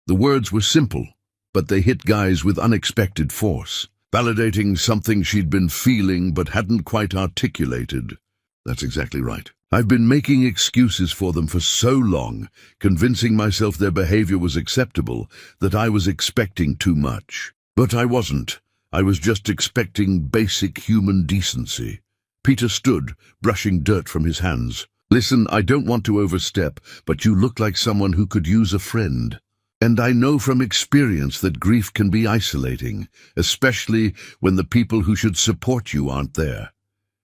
The words were simple, but they hit Guys with unexpected force, validating something she'd been feeling but hadn't quite articulated. That's exactly right. I've been making excuses for them for so long, convincing myself their behavior was acceptable, that I was expecting too much. But I wasn't. I was just expecting basic human decency. Peter stood, brushing dirt from his hands. Listen, I don't want to overstep, but you look like someone who could use a friend. And I know from experience that grief can be isolating, especially when the people who should support you aren't there.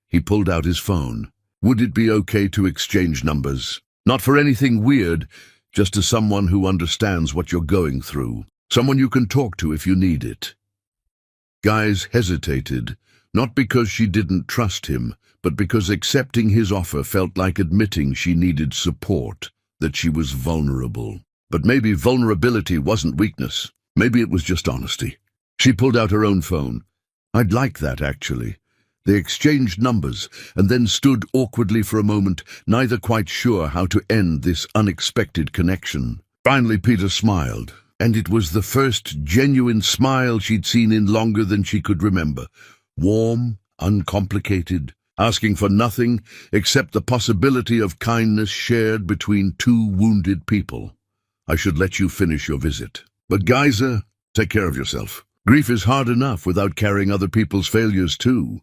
He pulled out his phone. Would it be okay to exchange numbers? Not for anything weird, just as someone who understands what you're going through. Someone you can talk to if you need it. Guys hesitated, not because she didn't trust him, but because accepting his offer felt like admitting she needed support, that she was vulnerable. But maybe vulnerability wasn't weakness. Maybe it was just honesty. She pulled out her own phone. I'd like that, actually. They exchanged numbers and then stood awkwardly for a moment, neither quite sure how to end this unexpected connection. Finally, Peter smiled, and it was the first genuine smile she'd seen in longer than she could remember. Warm, uncomplicated, asking for nothing except the possibility of kindness shared between two wounded people. I should let you finish your visit. But Geyser, take care of yourself. Grief is hard enough without carrying other people's failures too.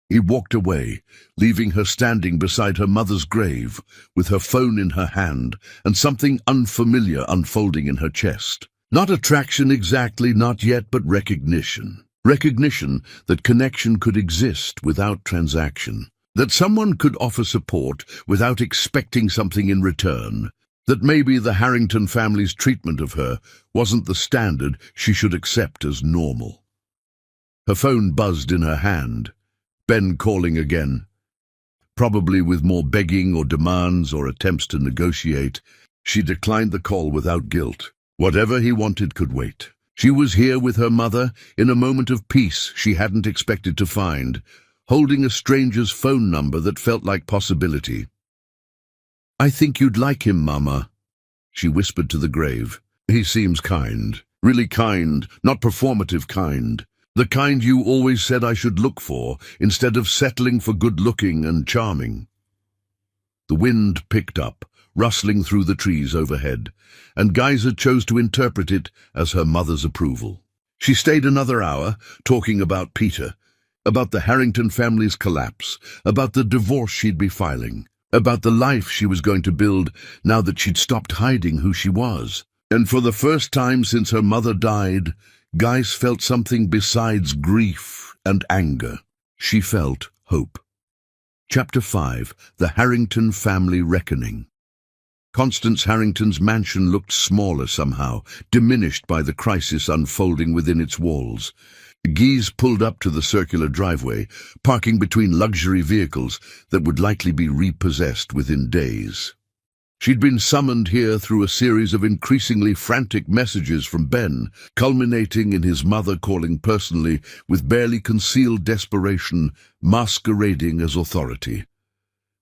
He walked away, leaving her standing beside her mother's grave, with her phone in her hand and something unfamiliar unfolding in her chest. Not attraction exactly, not yet, but recognition. Recognition that connection could exist without transaction. That someone could offer support without expecting something in return. That maybe the Harrington family's treatment of her wasn't the standard she should accept as normal. Her phone buzzed in her hand. Ben calling again. Probably with more begging or demands or attempts to negotiate. She declined the call without guilt. Whatever he wanted could wait. She was here with her mother in a moment of peace she hadn't expected to find, holding a stranger's phone number that felt like possibility. I think you'd like him, Mama, she whispered to the grave. He seems kind, really kind, not performative kind. The kind you always said I should look for, instead of settling for good-looking and charming. The wind picked up, rustling through the trees overhead, and Geyser chose to interpret it as her mother's approval. She stayed another hour, talking about Peter, about the Harrington family's collapse, about the divorce she'd be filing, about the life she was going to build now that she'd stopped hiding who she was. And for the first time since her mother died, Geiss felt something besides grief and anger. She felt hope. Chapter 5. The Harrington Family Reckoning. Constance Harrington's mansion looked smaller somehow, diminished by the crisis unfolding within its walls. Guy pulled up to the circular driveway, parking between luxury vehicles that would likely be repossessed within days. She'd been summoned here through a series of increasingly frantic messages from Ben, culminating in his mother calling personally with barely concealed desperation, masquerading as authority.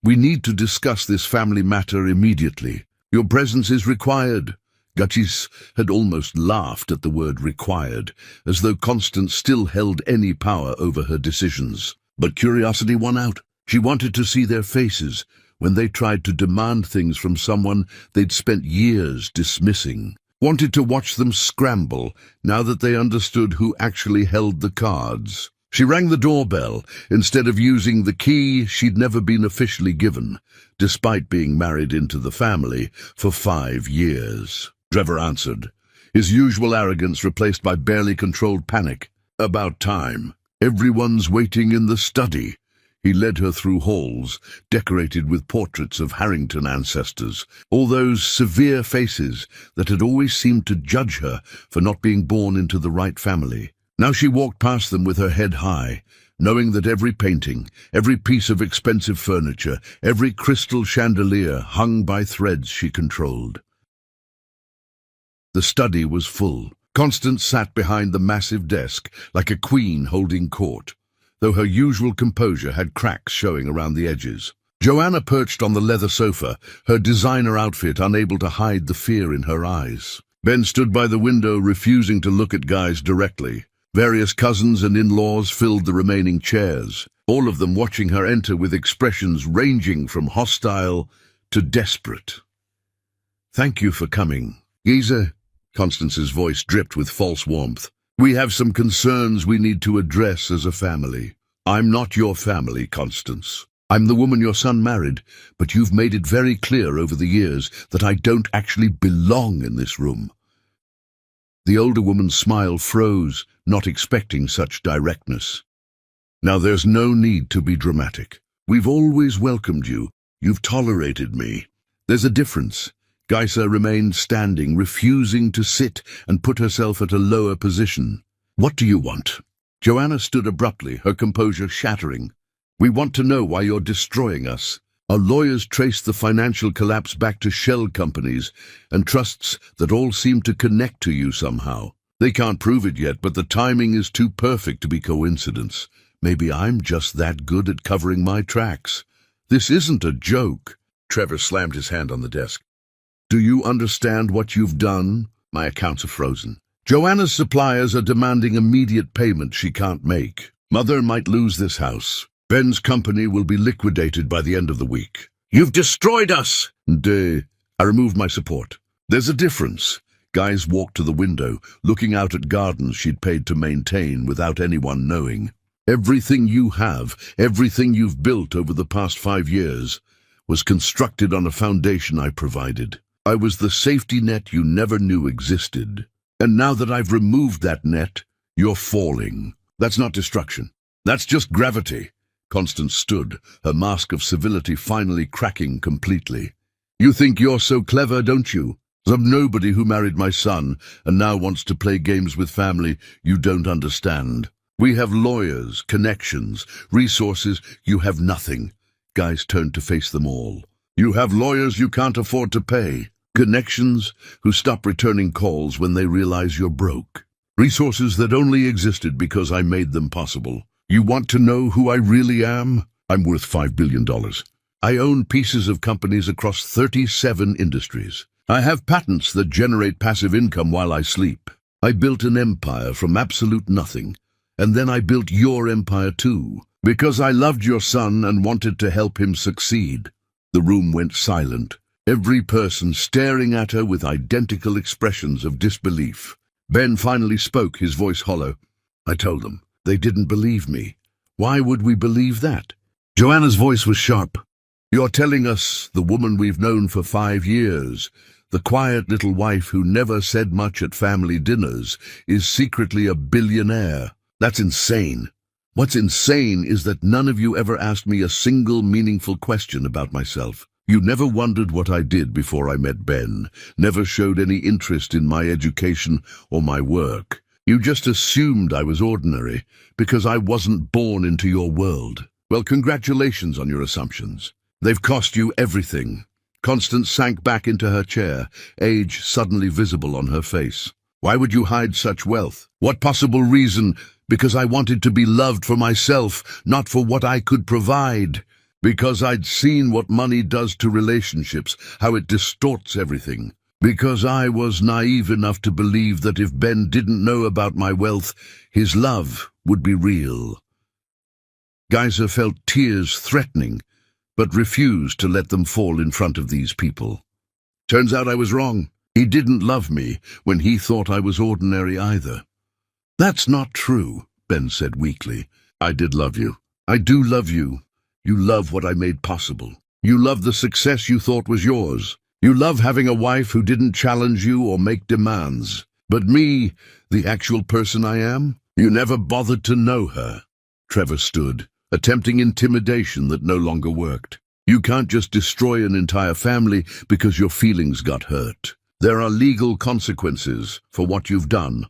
We need to discuss this family matter immediately. Your presence is required. Gutchis had almost laughed at the word required, as though Constance still held any power over her decisions. But curiosity won out. She wanted to see their faces when they tried to demand things from someone they'd spent years dismissing. Wanted to watch them scramble now that they understood who actually held the cards. She rang the doorbell instead of using the key she'd never been officially given, despite being married into the family for 5 years. Trevor answered, his usual arrogance replaced by barely controlled panic. About time. Everyone's waiting in the study. He led her through halls, decorated with portraits of Harrington ancestors, all those severe faces that had always seemed to judge her for not being born into the right family. Now she walked past them with her head high, knowing that every painting, every piece of expensive furniture, every crystal chandelier hung by threads she controlled. The study was full. Constance sat behind the massive desk like a queen holding court, though her usual composure had cracks showing around the edges. Joanna perched on the leather sofa, her designer outfit unable to hide the fear in her eyes. Ben stood by the window, refusing to look at Guys directly. Various cousins and in-laws filled the remaining chairs, all of them watching her enter with expressions ranging from hostile to desperate. "Thank you for coming." "Giza," Constance's voice dripped with false warmth. "We have some concerns we need to address as a family." "I'm not your family, Constance. I'm the woman your son married, but you've made it very clear over the years that I don't actually belong in this room." The older woman's smile froze, not expecting such directness. "Now there's no need to be dramatic. We've always welcomed you. You've tolerated me. There's a difference." Geisa remained standing, refusing to sit and put herself at a lower position. "What do you want?" Joanna stood abruptly, her composure shattering. "We want to know why you're destroying us. Our lawyers traced the financial collapse back to shell companies and trusts that all seem to connect to you somehow. They can't prove it yet, but the timing is too perfect to be coincidence. Maybe I'm just that good at covering my tracks. This isn't a joke." Trevor slammed his hand on the desk. "Do you understand what you've done? My accounts are frozen. Joanna's suppliers are demanding immediate payment she can't make. Mother might lose this house. Ben's company will be liquidated by the end of the week. You've destroyed us!" I removed my support. "There's a difference." Guys walked to the window, looking out at gardens she'd paid to maintain without anyone knowing. "Everything you have, everything you've built over the past 5 years, was constructed on a foundation I provided. I was the safety net you never knew existed. And now that I've removed that net, you're falling. That's not destruction. That's just gravity." Constance stood, her mask of civility finally cracking completely. "You think you're so clever, don't you? Some nobody who married my son and now wants to play games with family you don't understand. We have lawyers, connections, resources. You have nothing." Guys turned to face them all. "You have lawyers you can't afford to pay. Connections who stop returning calls when they realize you're broke. Resources that only existed because I made them possible. You want to know who I really am? I'm worth $5 billion. I own pieces of companies across 37 industries. I have patents that generate passive income while I sleep. I built an empire from absolute nothing, and then I built your empire too, because I loved your son and wanted to help him succeed." The room went silent, every person staring at her with identical expressions of disbelief. Ben finally spoke, his voice hollow. "I told them. They didn't believe me. Why would we believe that?" Joanna's voice was sharp. "You're telling us the woman we've known for 5 years, the quiet little wife who never said much at family dinners, is secretly a billionaire. That's insane. What's insane is that none of you ever asked me a single meaningful question about myself. You never wondered what I did before I met Ben, never showed any interest in my education or my work. You just assumed I was ordinary because I wasn't born into your world. Well, congratulations on your assumptions. They've cost you everything." Constance sank back into her chair, age suddenly visible on her face. "Why would you hide such wealth? What possible reason? Because I wanted to be loved for myself, not for what I could provide. Because I'd seen what money does to relationships, how it distorts everything. Because I was naive enough to believe that if Ben didn't know about my wealth, his love would be real." Geyser felt tears threatening, but refused to let them fall in front of these people. Turns out I was wrong. He didn't love me when he thought I was ordinary either. That's not true, Ben said weakly. I did love you. I do love you. You love what I made possible. You love the success you thought was yours. You love having a wife who didn't challenge you or make demands. But me, the actual person I am, you never bothered to know her. Trevor stood, attempting intimidation that no longer worked. You can't just destroy an entire family because your feelings got hurt. There are legal consequences for what you've done.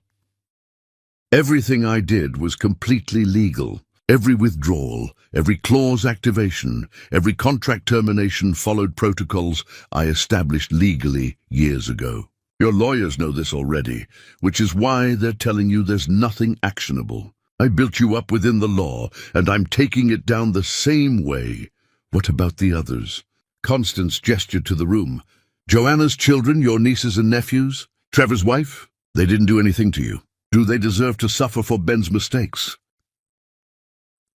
Everything I did was completely legal. Every withdrawal, every clause activation, every contract termination followed protocols I established legally years ago. Your lawyers know this already, which is why they're telling you there's nothing actionable. I built you up within the law, and I'm taking it down the same way. What about the others? Constance gestured to the room. Joanna's children, your nieces and nephews? Trevor's wife? They didn't do anything to you. Do they deserve to suffer for Ben's mistakes?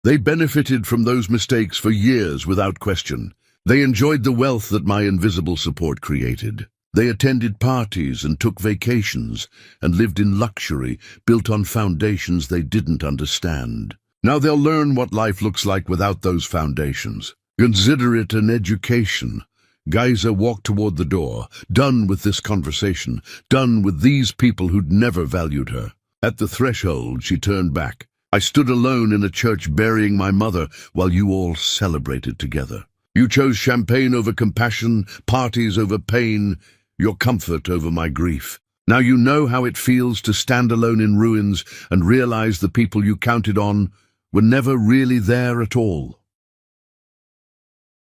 They benefited from those mistakes for years without question. They enjoyed the wealth that my invisible support created. They attended parties and took vacations and lived in luxury built on foundations they didn't understand. Now they'll learn what life looks like without those foundations. Consider it an education. Geyser walked toward the door, done with this conversation, done with these people who'd never valued her. At the threshold, she turned back. I stood alone in a church burying my mother while you all celebrated together. You chose champagne over compassion, parties over pain, your comfort over my grief. Now you know how it feels to stand alone in ruins and realize the people you counted on were never really there at all.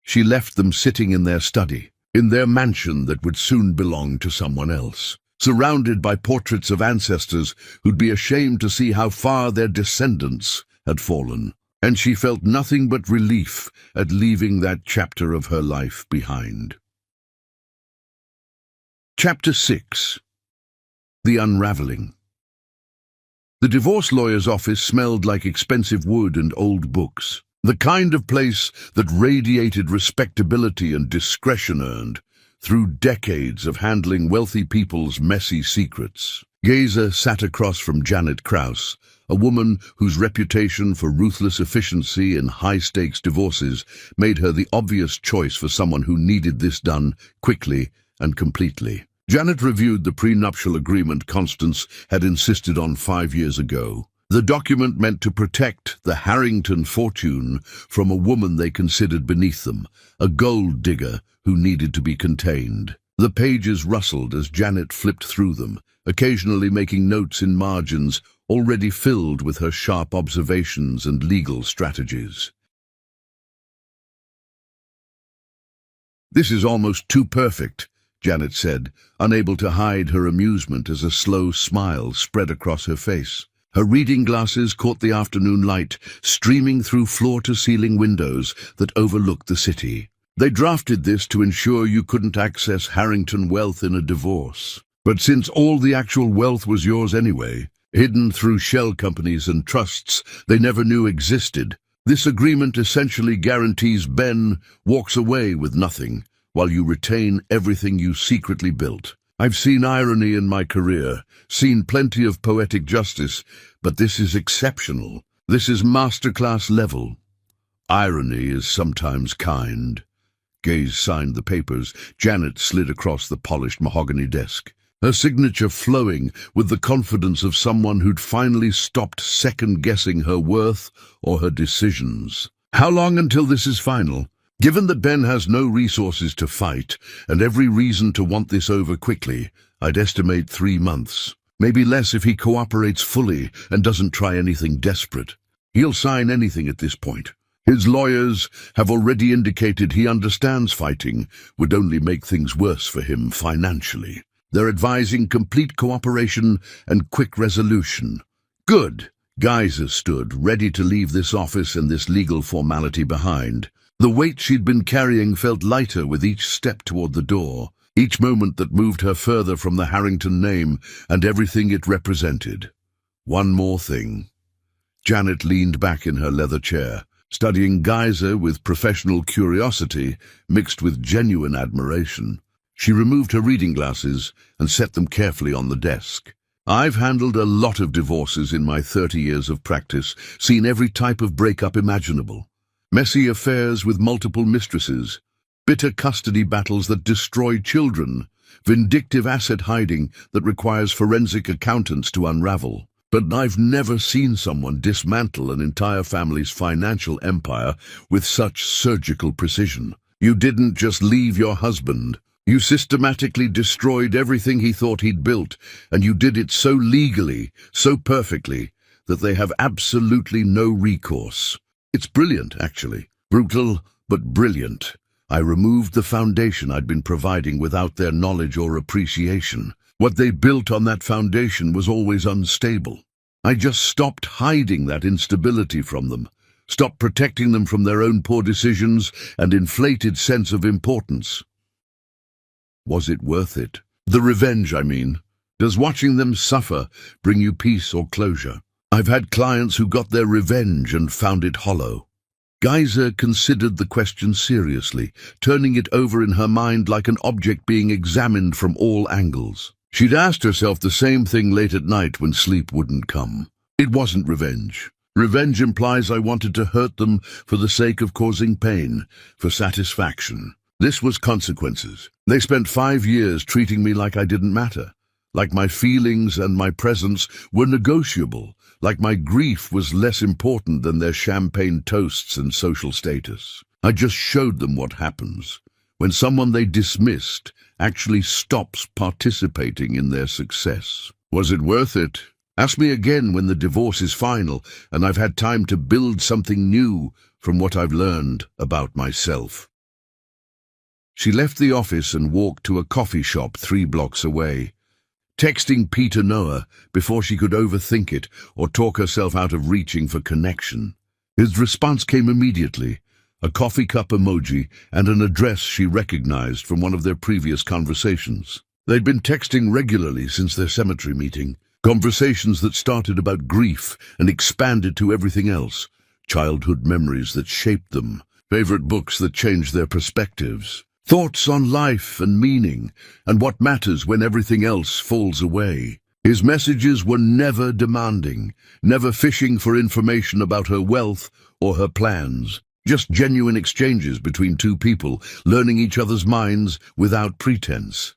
She left them sitting in their study, in their mansion that would soon belong to someone else, surrounded by portraits of ancestors who'd be ashamed to see how far their descendants had fallen. And she felt nothing but relief at leaving that chapter of her life behind. Chapter 6. The Unraveling. The divorce lawyer's office smelled like expensive wood and old books. The kind of place that radiated respectability and discretion earned through decades of handling wealthy people's messy secrets. Geyser sat across from Janet Krause, a woman whose reputation for ruthless efficiency in high-stakes divorces made her the obvious choice for someone who needed this done quickly and completely. Janet reviewed the prenuptial agreement Constance had insisted on 5 years ago. The document meant to protect the Harrington fortune from a woman they considered beneath them, a gold digger who needed to be contained. The pages rustled as Janet flipped through them, occasionally making notes in margins already filled with her sharp observations and legal strategies. "This is almost too perfect," Janet said, unable to hide her amusement as a slow smile spread across her face. Her reading glasses caught the afternoon light streaming through floor-to-ceiling windows that overlooked the city. "They drafted this to ensure you couldn't access Harrington wealth in a divorce. But since all the actual wealth was yours anyway, hidden through shell companies and trusts they never knew existed, this agreement essentially guarantees Ben walks away with nothing, while you retain everything you secretly built. I've seen irony in my career, seen plenty of poetic justice, but this is exceptional. This is masterclass level. Irony is sometimes kind." Gaze signed the papers. Janet slid across the polished mahogany desk, her signature flowing with the confidence of someone who'd finally stopped second-guessing her worth or her decisions. "How long until this is final? Given that Ben has no resources to fight and every reason to want this over quickly, I'd estimate 3 months. Maybe less if he cooperates fully and doesn't try anything desperate. He'll sign anything at this point. His lawyers have already indicated he understands fighting would only make things worse for him financially. They're advising complete cooperation and quick resolution." "Good." Geyser stood, ready to leave this office and this legal formality behind. The weight she'd been carrying felt lighter with each step toward the door, each moment that moved her further from the Harrington name and everything it represented. One more thing. Janet leaned back in her leather chair, studying Geyser with professional curiosity mixed with genuine admiration. She removed her reading glasses and set them carefully on the desk. I've handled a lot of divorces in my 30 years of practice, seen every type of breakup imaginable. Messy affairs with multiple mistresses, bitter custody battles that destroy children, vindictive asset hiding that requires forensic accountants to unravel. But I've never seen someone dismantle an entire family's financial empire with such surgical precision. You didn't just leave your husband. You systematically destroyed everything he thought he'd built, and you did it so legally, so perfectly, that they have absolutely no recourse. It's brilliant, actually. Brutal, but brilliant. I removed the foundation I'd been providing without their knowledge or appreciation. What they built on that foundation was always unstable. I just stopped hiding that instability from them, stopped protecting them from their own poor decisions and inflated sense of importance. Was it worth it? The revenge, I mean. Does watching them suffer bring you peace or closure? I've had clients who got their revenge and found it hollow. Geyser considered the question seriously, turning it over in her mind like an object being examined from all angles. She'd asked herself the same thing late at night when sleep wouldn't come. It wasn't revenge. Revenge implies I wanted to hurt them for the sake of causing pain, for satisfaction. This was consequences. They spent 5 years treating me like I didn't matter, like my feelings and my presence were negotiable, like my grief was less important than their champagne toasts and social status. I just showed them what happens when someone they dismissed actually stops participating in their success. Was it worth it? Ask me again when the divorce is final and I've had time to build something new from what I've learned about myself. She left the office and walked to a coffee shop 3 blocks away, texting Peter Noah before she could overthink it or talk herself out of reaching for connection. His response came immediately, a coffee cup emoji and an address she recognized from one of their previous conversations. They'd been texting regularly since their cemetery meeting, conversations that started about grief and expanded to everything else, childhood memories that shaped them, favorite books that changed their perspectives, thoughts on life and meaning, and what matters when everything else falls away. His messages were never demanding, never fishing for information about her wealth or her plans. Just genuine exchanges between 2 people, learning each other's minds without pretense.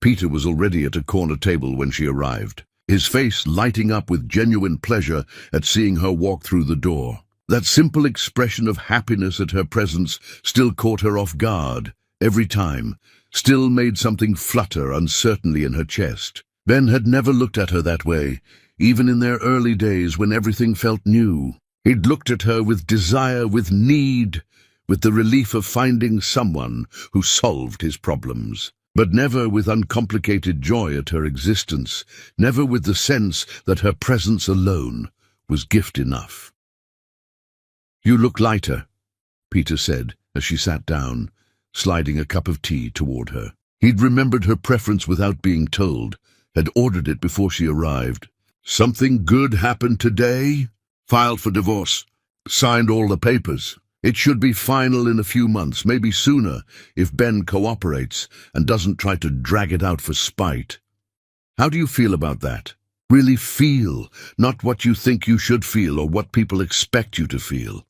Peter was already at a corner table when she arrived, his face lighting up with genuine pleasure at seeing her walk through the door. That simple expression of happiness at her presence still caught her off guard, every time, still made something flutter uncertainly in her chest. Ben had never looked at her that way, even in their early days when everything felt new. He'd looked at her with desire, with need, with the relief of finding someone who solved his problems, but never with uncomplicated joy at her existence, never with the sense that her presence alone was gift enough. "You look lighter," Peter said as she sat down, sliding a cup of tea toward her. He'd remembered her preference without being told, had ordered it before she arrived. "Something good happened today?" "Filed for divorce. Signed all the papers. It should be final in a few months, maybe sooner, if Ben cooperates and doesn't try to drag it out for spite." "How do you feel about that? Really feel, not what you think you should feel or what people expect you to feel."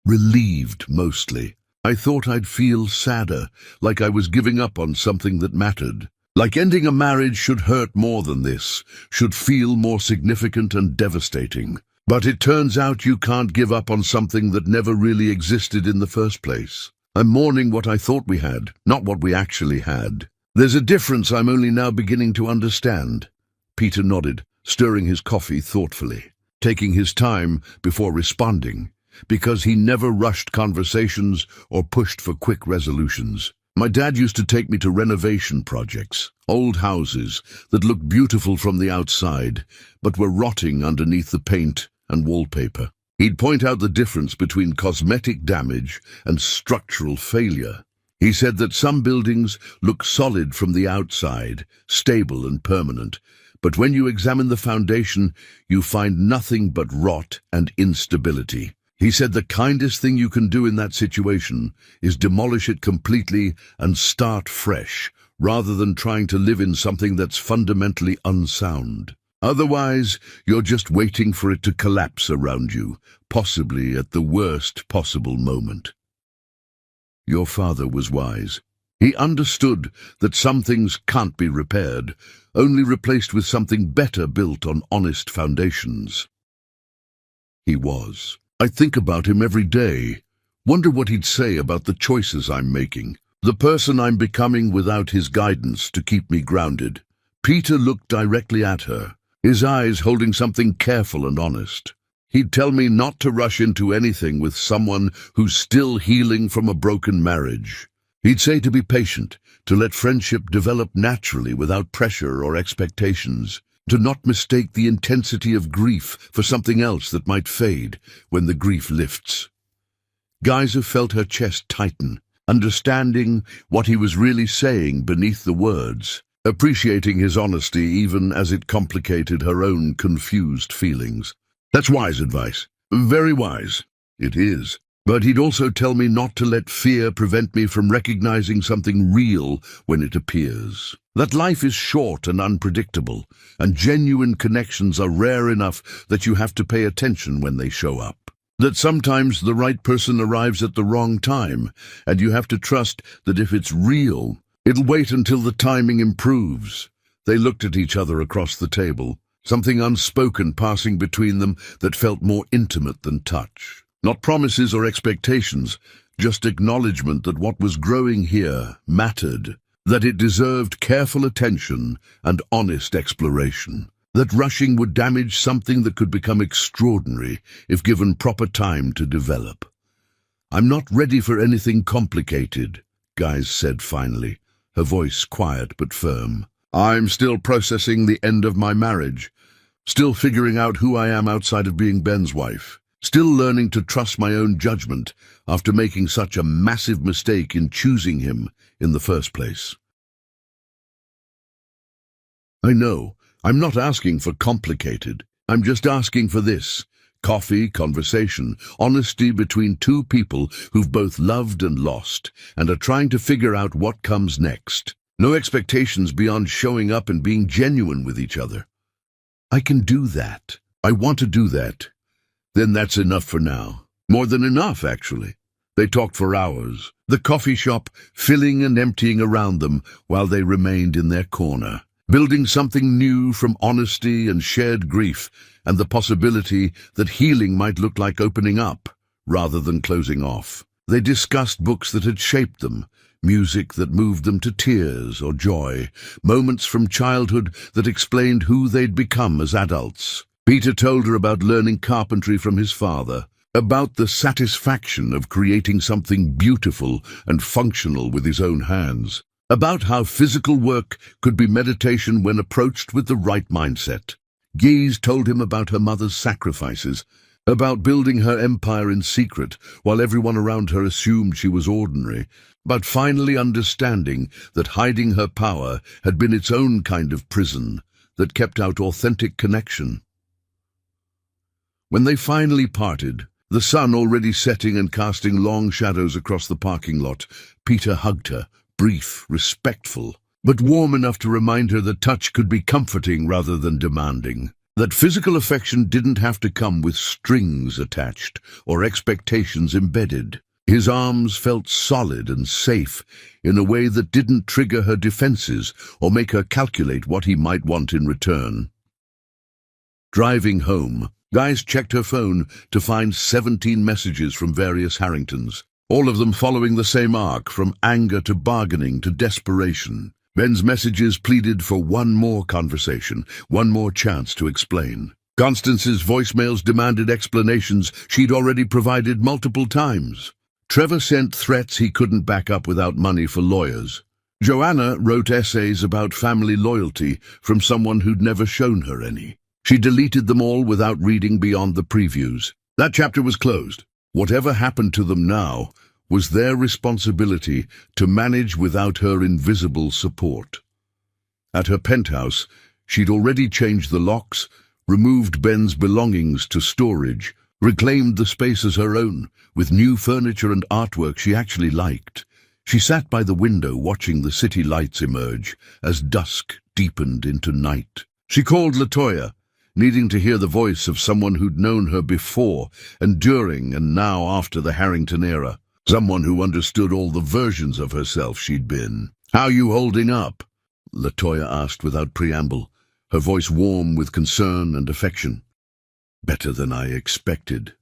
"Relieved, mostly. I thought I'd feel sadder, like I was giving up on something that mattered. Like ending a marriage should hurt more than this, should feel more significant and devastating. But it turns out you can't give up on something that never really existed in the first place. I'm mourning what I thought we had, not what we actually had. There's a difference I'm only now beginning to understand." Peter nodded, stirring his coffee thoughtfully, taking his time before responding, because he never rushed conversations or pushed for quick resolutions. "My dad used to take me to renovation projects, old houses that looked beautiful from the outside, but were rotting underneath the paint and wallpaper. He'd point out the difference between cosmetic damage and structural failure. He said that some buildings look solid from the outside, stable and permanent, but when you examine the foundation, you find nothing but rot and instability. He said the kindest thing you can do in that situation is demolish it completely and start fresh, rather than trying to live in something that's fundamentally unsound. Otherwise, you're just waiting for it to collapse around you, possibly at the worst possible moment. Your father was wise. He understood that some things can't be repaired, only replaced with something better built on honest foundations. He was. I think about him every day. Wonder what he'd say about the choices I'm making, the person I'm becoming without his guidance to keep me grounded. Peter looked directly at her, his eyes holding something careful and honest. He'd tell me not to rush into anything with someone who's still healing from a broken marriage. He'd say to be patient, to let friendship develop naturally without pressure or expectations, to not mistake the intensity of grief for something else that might fade when the grief lifts. Geyser felt her chest tighten, understanding what he was really saying beneath the words, appreciating his honesty even as it complicated her own confused feelings. That's wise advice. Very wise. It is. But he'd also tell me not to let fear prevent me from recognizing something real when it appears. That life is short and unpredictable, and genuine connections are rare enough that you have to pay attention when they show up. That sometimes the right person arrives at the wrong time, and you have to trust that if it's real, it'll wait until the timing improves. They looked at each other across the table, something unspoken passing between them that felt more intimate than touch. Not promises or expectations, just acknowledgement that what was growing here mattered, that it deserved careful attention and honest exploration, that rushing would damage something that could become extraordinary if given proper time to develop. I'm not ready for anything complicated, Guys said finally, her voice quiet but firm. I'm still processing the end of my marriage, still figuring out who I am outside of being Ben's wife. Still learning to trust my own judgment after making such a massive mistake in choosing him in the first place. I know, I'm not asking for complicated. I'm just asking for this. Coffee, conversation, honesty between two people who've both loved and lost and are trying to figure out what comes next. No expectations beyond showing up and being genuine with each other. I can do that. I want to do that. Then that's enough for now. More than enough, actually. They talked for hours, the coffee shop filling and emptying around them while they remained in their corner, building something new from honesty and shared grief and the possibility that healing might look like opening up rather than closing off. They discussed books that had shaped them, music that moved them to tears or joy, moments from childhood that explained who they'd become as adults. Peter told her about learning carpentry from his father, about the satisfaction of creating something beautiful and functional with his own hands, about how physical work could be meditation when approached with the right mindset. Guise told him about her mother's sacrifices, about building her empire in secret while everyone around her assumed she was ordinary, but finally understanding that hiding her power had been its own kind of prison that kept out authentic connection. When they finally parted, the sun already setting and casting long shadows across the parking lot, Peter hugged her, brief, respectful, but warm enough to remind her that touch could be comforting rather than demanding, that physical affection didn't have to come with strings attached or expectations embedded. His arms felt solid and safe in a way that didn't trigger her defenses or make her calculate what he might want in return. Driving home, Guys checked her phone to find 17 messages from various Harringtons, all of them following the same arc, from anger to bargaining to desperation. Ben's messages pleaded for one more conversation, one more chance to explain. Constance's voicemails demanded explanations she'd already provided multiple times. Trevor sent threats he couldn't back up without money for lawyers. Joanna wrote essays about family loyalty from someone who'd never shown her any. She deleted them all without reading beyond the previews. That chapter was closed. Whatever happened to them now was their responsibility to manage without her invisible support. At her penthouse, she'd already changed the locks, removed Ben's belongings to storage, reclaimed the space as her own, with new furniture and artwork she actually liked. She sat by the window watching the city lights emerge as dusk deepened into night. She called Latoya, needing to hear the voice of someone who'd known her before and during and now after the Harrington era. Someone who understood all the versions of herself she'd been. "How you holding up?" Latoya asked without preamble, her voice warm with concern and affection. "Better than I expected.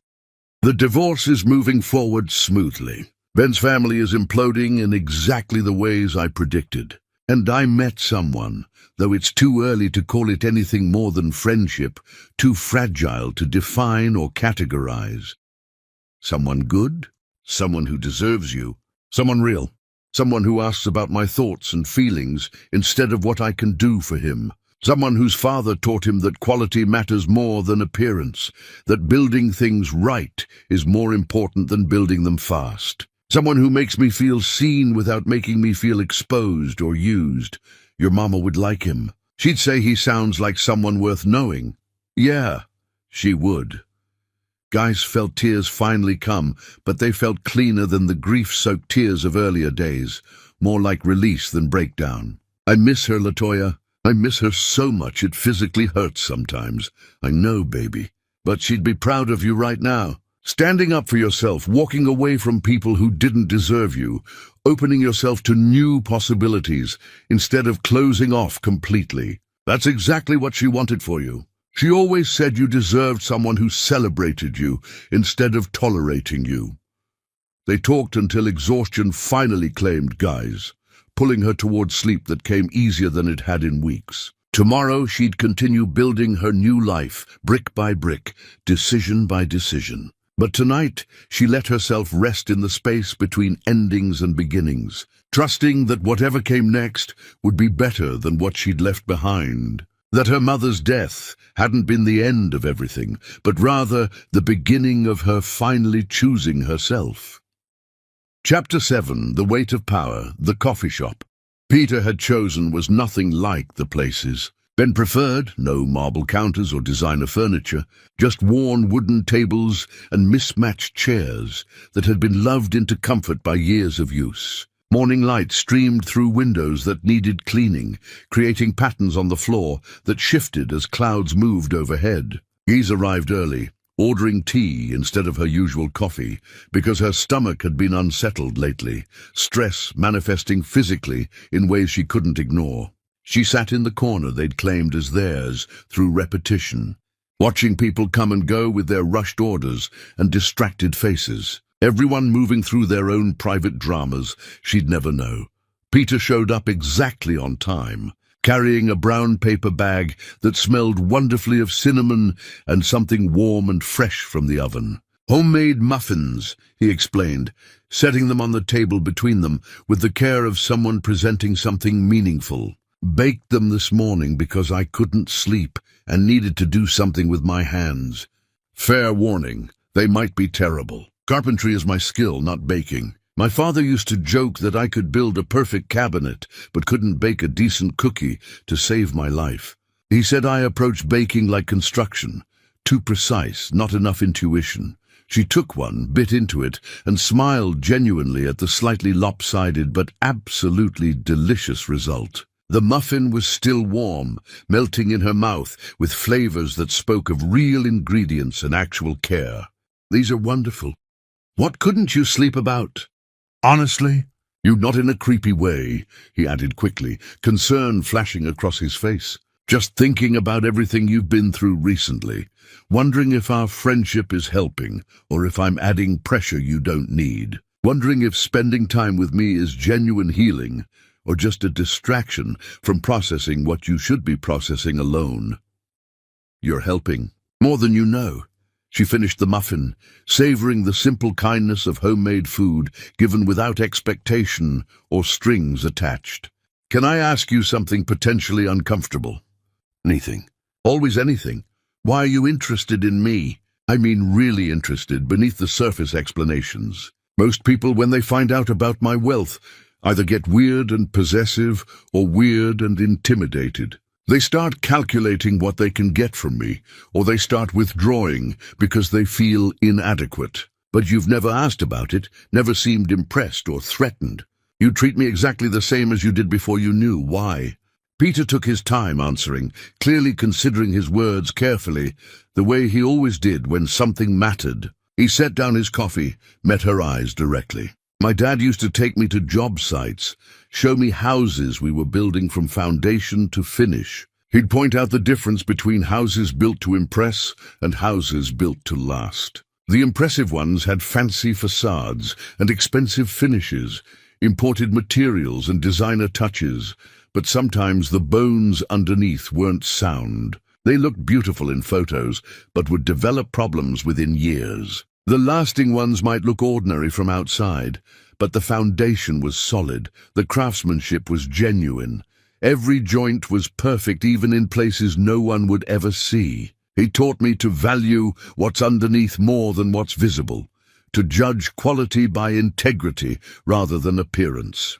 The divorce is moving forward smoothly. Ben's family is imploding in exactly the ways I predicted. And I met someone, though it's too early to call it anything more than friendship, too fragile to define or categorize. Someone good, someone who deserves you, someone real, someone who asks about my thoughts and feelings instead of what I can do for him. Someone whose father taught him that quality matters more than appearance, that building things right is more important than building them fast. Someone who makes me feel seen without making me feel exposed or used. Your mama would like him. She'd say he sounds like someone worth knowing." Yeah, she would. Guys felt tears finally come, but they felt cleaner than the grief-soaked tears of earlier days, more like release than breakdown. "I miss her, Latoya. I miss her so much it physically hurts sometimes. I know, baby. But she'd be proud of you right now. Standing up for yourself, walking away from people who didn't deserve you, opening yourself to new possibilities instead of closing off completely. That's exactly what she wanted for you. She always said you deserved someone who celebrated you instead of tolerating you." They talked until exhaustion finally claimed Guys, pulling her towards sleep that came easier than it had in weeks. Tomorrow she'd continue building her new life, brick by brick, decision by decision. But tonight she let herself rest in the space between endings and beginnings, trusting that whatever came next would be better than what she'd left behind. That her mother's death hadn't been the end of everything, but rather the beginning of her finally choosing herself. Chapter 7. The Weight of Power, the Coffee Shop. Peter had chosen was nothing like the places. Ben preferred no marble counters or designer furniture, just worn wooden tables and mismatched chairs that had been loved into comfort by years of use. Morning light streamed through windows that needed cleaning, creating patterns on the floor that shifted as clouds moved overhead. Geese arrived early, ordering tea instead of her usual coffee, because her stomach had been unsettled lately, stress manifesting physically in ways she couldn't ignore. She sat in the corner they'd claimed as theirs through repetition, watching people come and go with their rushed orders and distracted faces, everyone moving through their own private dramas she'd never know. Peter showed up exactly on time, carrying a brown paper bag that smelled wonderfully of cinnamon and something warm and fresh from the oven. "Homemade muffins," he explained, setting them on the table between them with the care of someone presenting something meaningful. "Baked them this morning because I couldn't sleep and needed to do something with my hands. Fair warning, they might be terrible. Carpentry is my skill, not baking. My father used to joke that I could build a perfect cabinet but couldn't bake a decent cookie to save my life. He said I approached baking like construction, too precise, not enough intuition." She took one, bit into it, and smiled genuinely at the slightly lopsided but absolutely delicious result. The muffin was still warm, melting in her mouth with flavors that spoke of real ingredients and actual care. "These are wonderful. What couldn't you sleep about?" "Honestly?" "You not in a creepy way," he added quickly, concern flashing across his face. "Just thinking about everything you've been through recently, wondering if our friendship is helping or if I'm adding pressure you don't need. Wondering if spending time with me is genuine healing or just a distraction from processing what you should be processing alone. You're helping, more than you know." She finished the muffin, savoring the simple kindness of homemade food given without expectation or strings attached. "Can I ask you something potentially uncomfortable?" "Anything. Always anything. Why are you interested in me? I mean really interested beneath the surface explanations. Most people, when they find out about my wealth, either get weird and possessive or weird and intimidated. They start calculating what they can get from me, or they start withdrawing because they feel inadequate. But you've never asked about it, never seemed impressed or threatened. You treat me exactly the same as you did before you knew. Why? Peter took his time answering, clearly considering his words carefully, the way he always did when something mattered. He set down his coffee, met her eyes directly. My dad used to take me to job sites, show me houses we were building from foundation to finish. He'd point out the difference between houses built to impress and houses built to last. The impressive ones had fancy facades and expensive finishes, imported materials and designer touches, but sometimes the bones underneath weren't sound. They looked beautiful in photos, but would develop problems within years. The lasting ones might look ordinary from outside, but the foundation was solid, the craftsmanship was genuine. Every joint was perfect, even in places no one would ever see. He taught me to value what's underneath more than what's visible, to judge quality by integrity rather than appearance.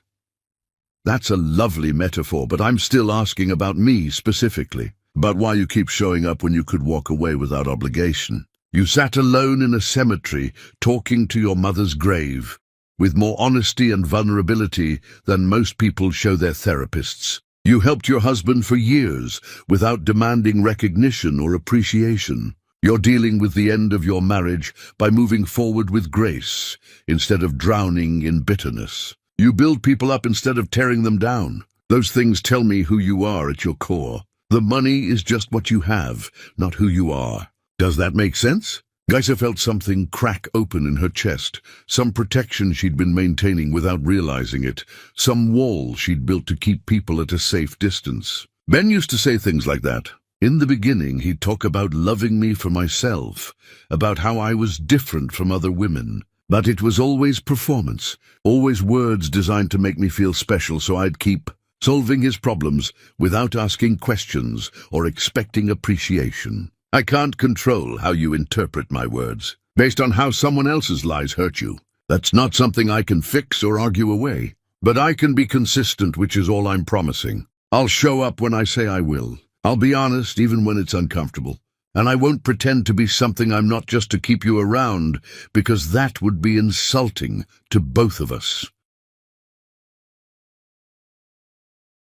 That's a lovely metaphor, but I'm still asking about me specifically, about why you keep showing up when you could walk away without obligation. You sat alone in a cemetery, talking to your mother's grave, with more honesty and vulnerability than most people show their therapists. You helped your husband for years, without demanding recognition or appreciation. You're dealing with the end of your marriage by moving forward with grace, instead of drowning in bitterness. You build people up instead of tearing them down. Those things tell me who you are at your core. The money is just what you have, not who you are. Does that make sense? Geisa felt something crack open in her chest, some protection she'd been maintaining without realizing it, some wall she'd built to keep people at a safe distance. Ben used to say things like that. In the beginning, he'd talk about loving me for myself, about how I was different from other women. But it was always performance, always words designed to make me feel special, so I'd keep solving his problems without asking questions or expecting appreciation. I can't control how you interpret my words, based on how someone else's lies hurt you. That's not something I can fix or argue away. But I can be consistent, which is all I'm promising. I'll show up when I say I will. I'll be honest even when it's uncomfortable. And I won't pretend to be something I'm not just to keep you around, because that would be insulting to both of us.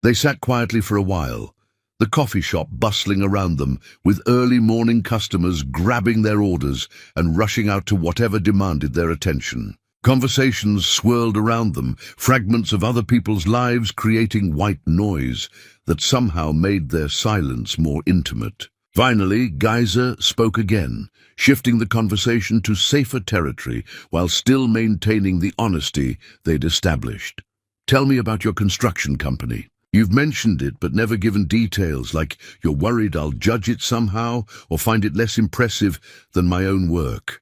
They sat quietly for a while, the coffee shop bustling around them, with early morning customers grabbing their orders and rushing out to whatever demanded their attention. Conversations swirled around them, fragments of other people's lives creating white noise that somehow made their silence more intimate. Finally, Geisa spoke again, shifting the conversation to safer territory while still maintaining the honesty they'd established. Tell me about your construction company. You've mentioned it but never given details, like you're worried I'll judge it somehow or find it less impressive than my own work.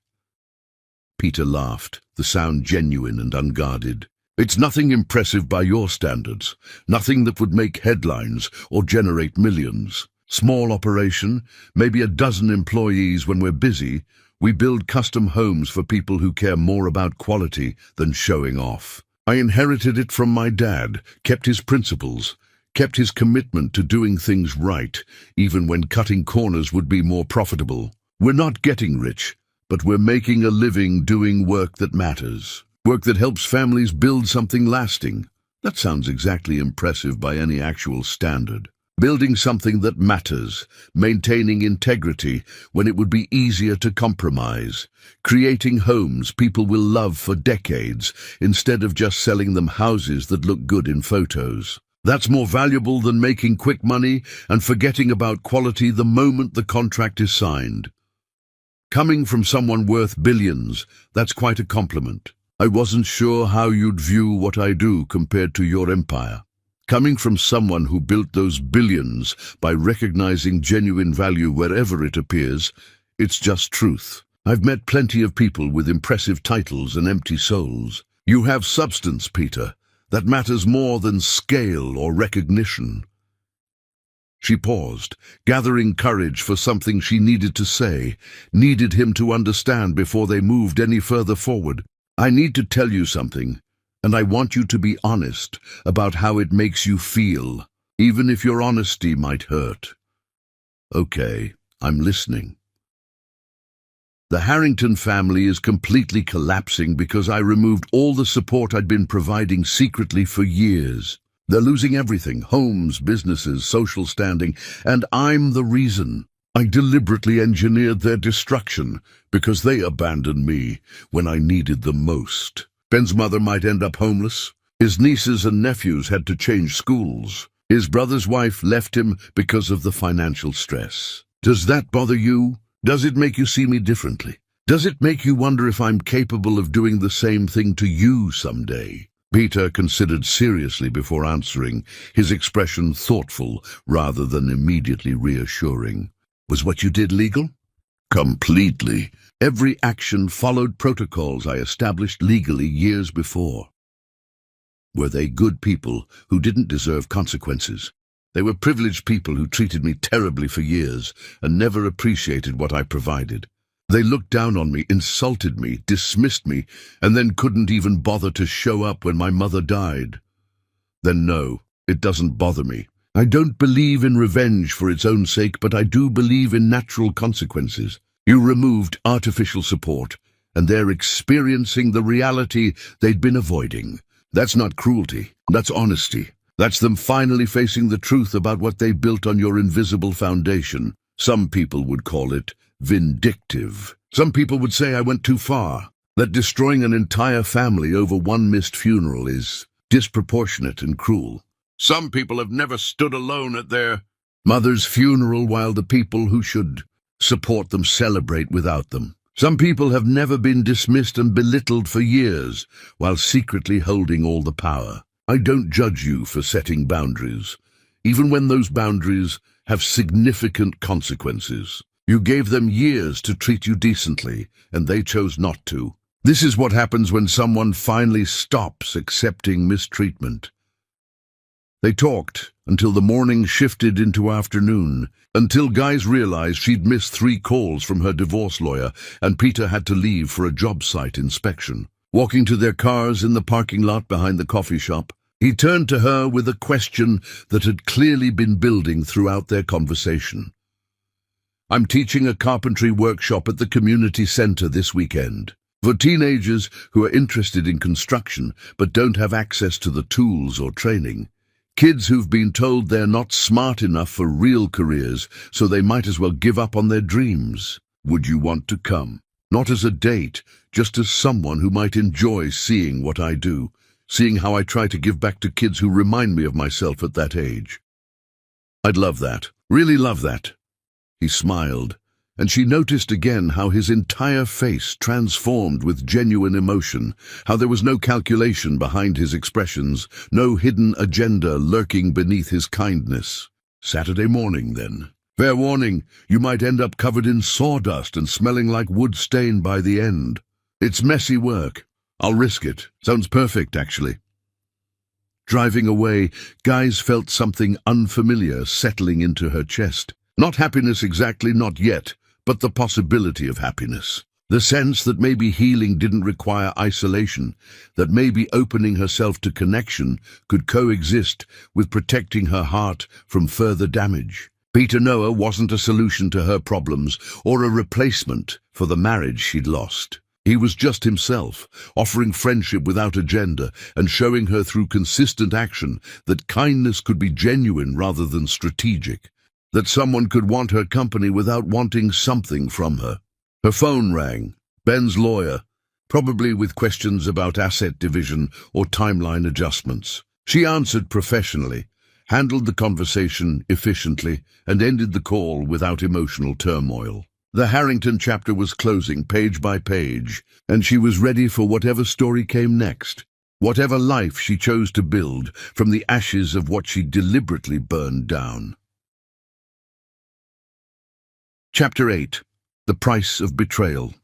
Peter laughed, the sound genuine and unguarded. It's nothing impressive by your standards, nothing that would make headlines or generate millions. Small operation, maybe a dozen employees when we're busy. We build custom homes for people who care more about quality than showing off. I inherited it from my dad, kept his principles, kept his commitment to doing things right, even when cutting corners would be more profitable. We're not getting rich, but we're making a living doing work that matters. Work that helps families build something lasting. That sounds exactly impressive by any actual standard. Building something that matters, maintaining integrity when it would be easier to compromise, creating homes people will love for decades instead of just selling them houses that look good in photos. That's more valuable than making quick money and forgetting about quality the moment the contract is signed. Coming from someone worth billions, that's quite a compliment. I wasn't sure how you'd view what I do compared to your empire. Coming from someone who built those billions by recognizing genuine value wherever it appears, it's just truth. I've met plenty of people with impressive titles and empty souls. You have substance, Peter, that matters more than scale or recognition. She paused, gathering courage for something she needed to say, needed him to understand before they moved any further forward. I need to tell you something. And I want you to be honest about how it makes you feel. even if your honesty might hurt. Okay, I'm listening. The Harrington family is completely collapsing because I removed all the support I'd been providing secretly for years. They're losing everything, homes, businesses, social standing, and I'm the reason. I deliberately engineered their destruction because they abandoned me when I needed them most. Ben's mother might end up homeless. His nieces and nephews had to change schools. His brother's wife left him because of the financial stress. Does that bother you? Does it make you see me differently? Does it make you wonder if I'm capable of doing the same thing to you someday? Peter considered seriously before answering, his expression thoughtful rather than immediately reassuring. Was what you did legal? Completely. Every action followed protocols I established legally years before. Were they good people who didn't deserve consequences? They were privileged people who treated me terribly for years and never appreciated what I provided. They looked down on me, insulted me, dismissed me, and then couldn't even bother to show up when my mother died. Then no, it doesn't bother me. I don't believe in revenge for its own sake, but I do believe in natural consequences. You removed artificial support, and they're experiencing the reality they'd been avoiding. That's not cruelty, that's honesty. That's them finally facing the truth about what they built on your invisible foundation. Some people would call it vindictive. Some people would say I went too far, that destroying an entire family over one missed funeral is disproportionate and cruel. Some people have never stood alone at their mother's funeral while the people who should support them celebrate without them. Some people have never been dismissed and belittled for years while secretly holding all the power. I don't judge you for setting boundaries, even when those boundaries have significant consequences. You gave them years to treat you decently, and they chose not to. This is what happens when someone finally stops accepting mistreatment. They talked until the morning shifted into afternoon, until guys realized she'd missed 3 calls from her divorce lawyer and Peter had to leave for a job site inspection. Walking to their cars in the parking lot behind the coffee shop, he turned to her with a question that had clearly been building throughout their conversation. I'm teaching a carpentry workshop at the community center this weekend for teenagers who are interested in construction but don't have access to the tools or training. Kids who've been told they're not smart enough for real careers, so they might as well give up on their dreams. Would you want to come? Not as a date, just as someone who might enjoy seeing what I do, seeing how I try to give back to kids who remind me of myself at that age. I'd love that, really love that. He smiled, and she noticed again how his entire face transformed with genuine emotion, how there was no calculation behind his expressions, no hidden agenda lurking beneath his kindness. Saturday morning, then. Fair warning, you might end up covered in sawdust and smelling like wood stain by the end. It's messy work. I'll risk it. Sounds perfect, actually. Driving away, Guys felt something unfamiliar settling into her chest. Not happiness exactly, not yet, but the possibility of happiness. The sense that maybe healing didn't require isolation, that maybe opening herself to connection could coexist with protecting her heart from further damage. Peter Noah wasn't a solution to her problems or a replacement for the marriage she'd lost. He was just himself, offering friendship without agenda and showing her through consistent action that kindness could be genuine rather than strategic, that someone could want her company without wanting something from her. Her phone rang. Ben's lawyer, probably with questions about asset division or timeline adjustments. She answered professionally, handled the conversation efficiently, and ended the call without emotional turmoil. The Harrington chapter was closing page by page, and she was ready for whatever story came next, whatever life she chose to build from the ashes of what she deliberately burned down. Chapter 8. The Price of Betrayal.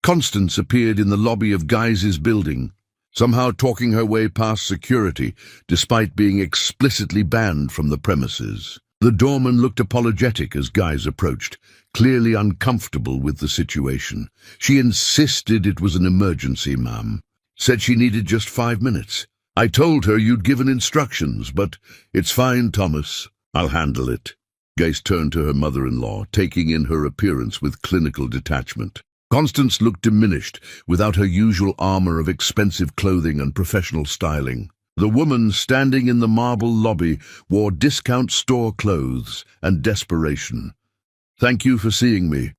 Constance appeared in the lobby of Guys's building, somehow talking her way past security, despite being explicitly banned from the premises. The doorman looked apologetic as Guys approached, clearly uncomfortable with the situation. She insisted it was an emergency, ma'am. Said she needed just 5 minutes. I told her you'd given instructions, but it's fine, Thomas. I'll handle it. Grace turned to her mother-in-law, taking in her appearance with clinical detachment. Constance looked diminished, without her usual armor of expensive clothing and professional styling. The woman standing in the marble lobby wore discount store clothes and desperation. "Thank you for seeing me."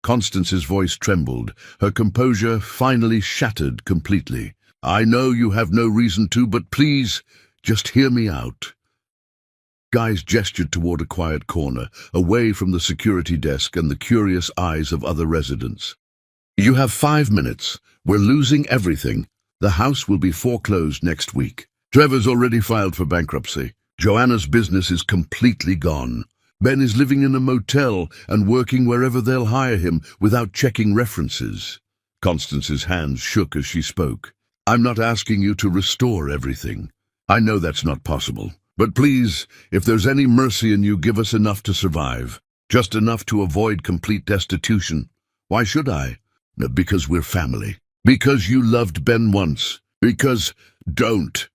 Constance's voice trembled, her composure finally shattered completely. "I know you have no reason to, but please, just hear me out." Guys gestured toward a quiet corner, away from the security desk and the curious eyes of other residents. "You have 5 minutes. We're losing everything. The house will be foreclosed next week. Trevor's already filed for bankruptcy. Joanna's business is completely gone. Ben is living in a motel and working wherever they'll hire him without checking references." Constance's hands shook as she spoke. "I'm not asking you to restore everything. I know that's not possible. But please, if there's any mercy in you, give us enough to survive. Just enough to avoid complete destitution. Why should I? Because we're family. Because you loved Ben once. Because... Don't."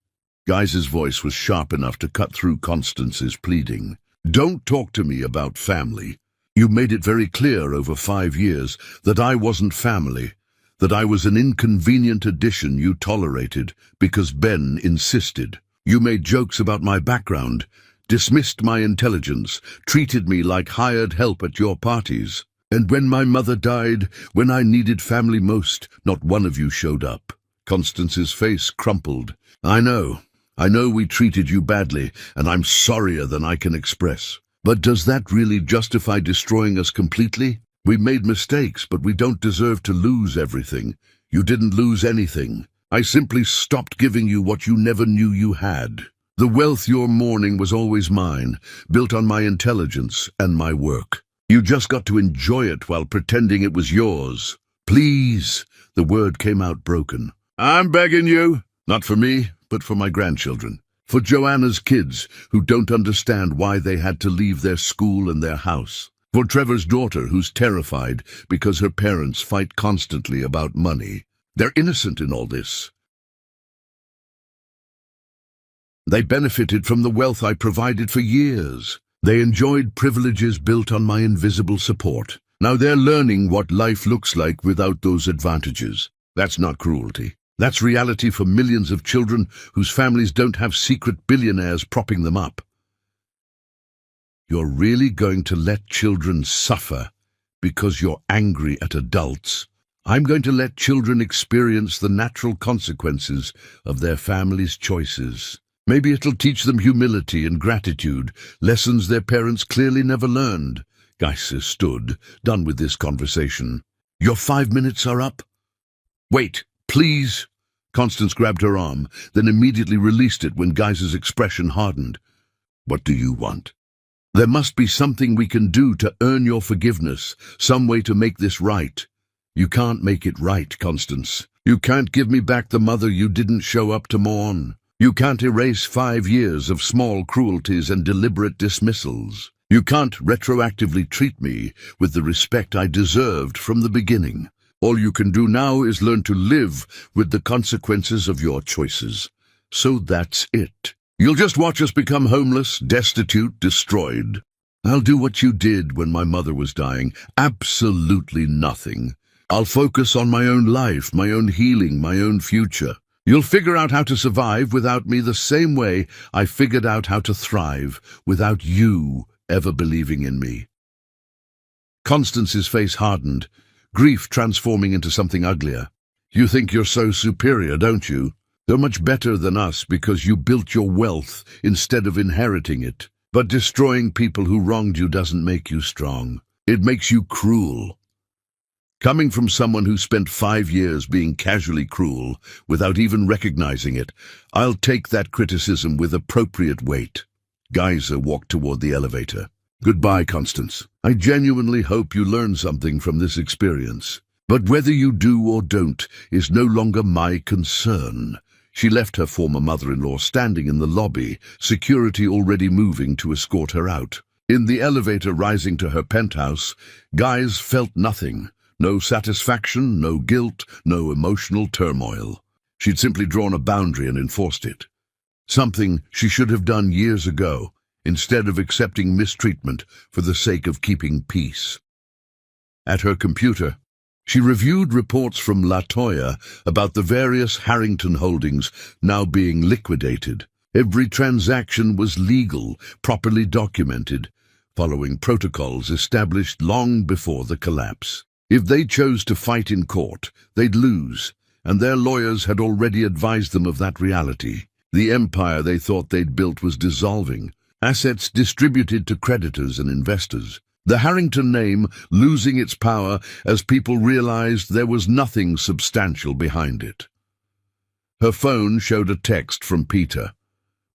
Guy's voice was sharp enough to cut through Constance's pleading. "Don't talk to me about family. You made it very clear over 5 years that I wasn't family, that I was an inconvenient addition you tolerated because Ben insisted. You made jokes about my background, dismissed my intelligence, treated me like hired help at your parties. And when my mother died, when I needed family most, not one of you showed up." Constance's face crumpled. I know we treated you badly, and I'm sorrier than I can express. But does that really justify destroying us completely? We made mistakes, but we don't deserve to lose everything. You didn't lose anything. I simply stopped giving you what you never knew you had. The wealth you're mourning was always mine, built on my intelligence and my work. You just got to enjoy it while pretending it was yours. Please, the word came out broken. I'm begging you, not for me, but for my grandchildren. For Joanna's kids, who don't understand why they had to leave their school and their house. For Trevor's daughter, who's terrified because her parents fight constantly about money. They're innocent in all this. They benefited from the wealth I provided for years. They enjoyed privileges built on my invisible support. Now they're learning what life looks like without those advantages. That's not cruelty. That's reality for millions of children whose families don't have secret billionaires propping them up. You're really going to let children suffer because you're angry at adults? I'm going to let children experience the natural consequences of their families' choices. Maybe it'll teach them humility and gratitude, lessons their parents clearly never learned. Geiser stood, done with this conversation. Your 5 minutes are up? Wait, please. Constance grabbed her arm, then immediately released it when Geiser's expression hardened. What do you want? There must be something we can do to earn your forgiveness, some way to make this right. You can't make it right, Constance. You can't give me back the mother you didn't show up to mourn. You can't erase 5 years of small cruelties and deliberate dismissals. You can't retroactively treat me with the respect I deserved from the beginning. All you can do now is learn to live with the consequences of your choices. So that's it. You'll just watch us become homeless, destitute, destroyed. I'll do what you did when my mother was dying. Absolutely nothing. I'll focus on my own life, my own healing, my own future. You'll figure out how to survive without me the same way I figured out how to thrive without you ever believing in me. Constance's face hardened, grief transforming into something uglier. You think you're so superior, don't you? You're much better than us because you built your wealth instead of inheriting it. But destroying people who wronged you doesn't make you strong. It makes you cruel. Coming from someone who spent 5 years being casually cruel without even recognizing it, I'll take that criticism with appropriate weight. Geiser walked toward the elevator. Goodbye, Constance. I genuinely hope you learn something from this experience. But whether you do or don't is no longer my concern. She left her former mother-in-law standing in the lobby, security already moving to escort her out. In the elevator rising to her penthouse, Guys felt nothing. No satisfaction, no guilt, no emotional turmoil. She'd simply drawn a boundary and enforced it. Something she should have done years ago, instead of accepting mistreatment for the sake of keeping peace. At her computer, she reviewed reports from Latoya about the various Harrington holdings now being liquidated. Every transaction was legal, properly documented, following protocols established long before the collapse. If they chose to fight in court, they'd lose, and their lawyers had already advised them of that reality. The empire they thought they'd built was dissolving, assets distributed to creditors and investors. The Harrington name losing its power as people realized there was nothing substantial behind it. Her phone showed a text from Peter.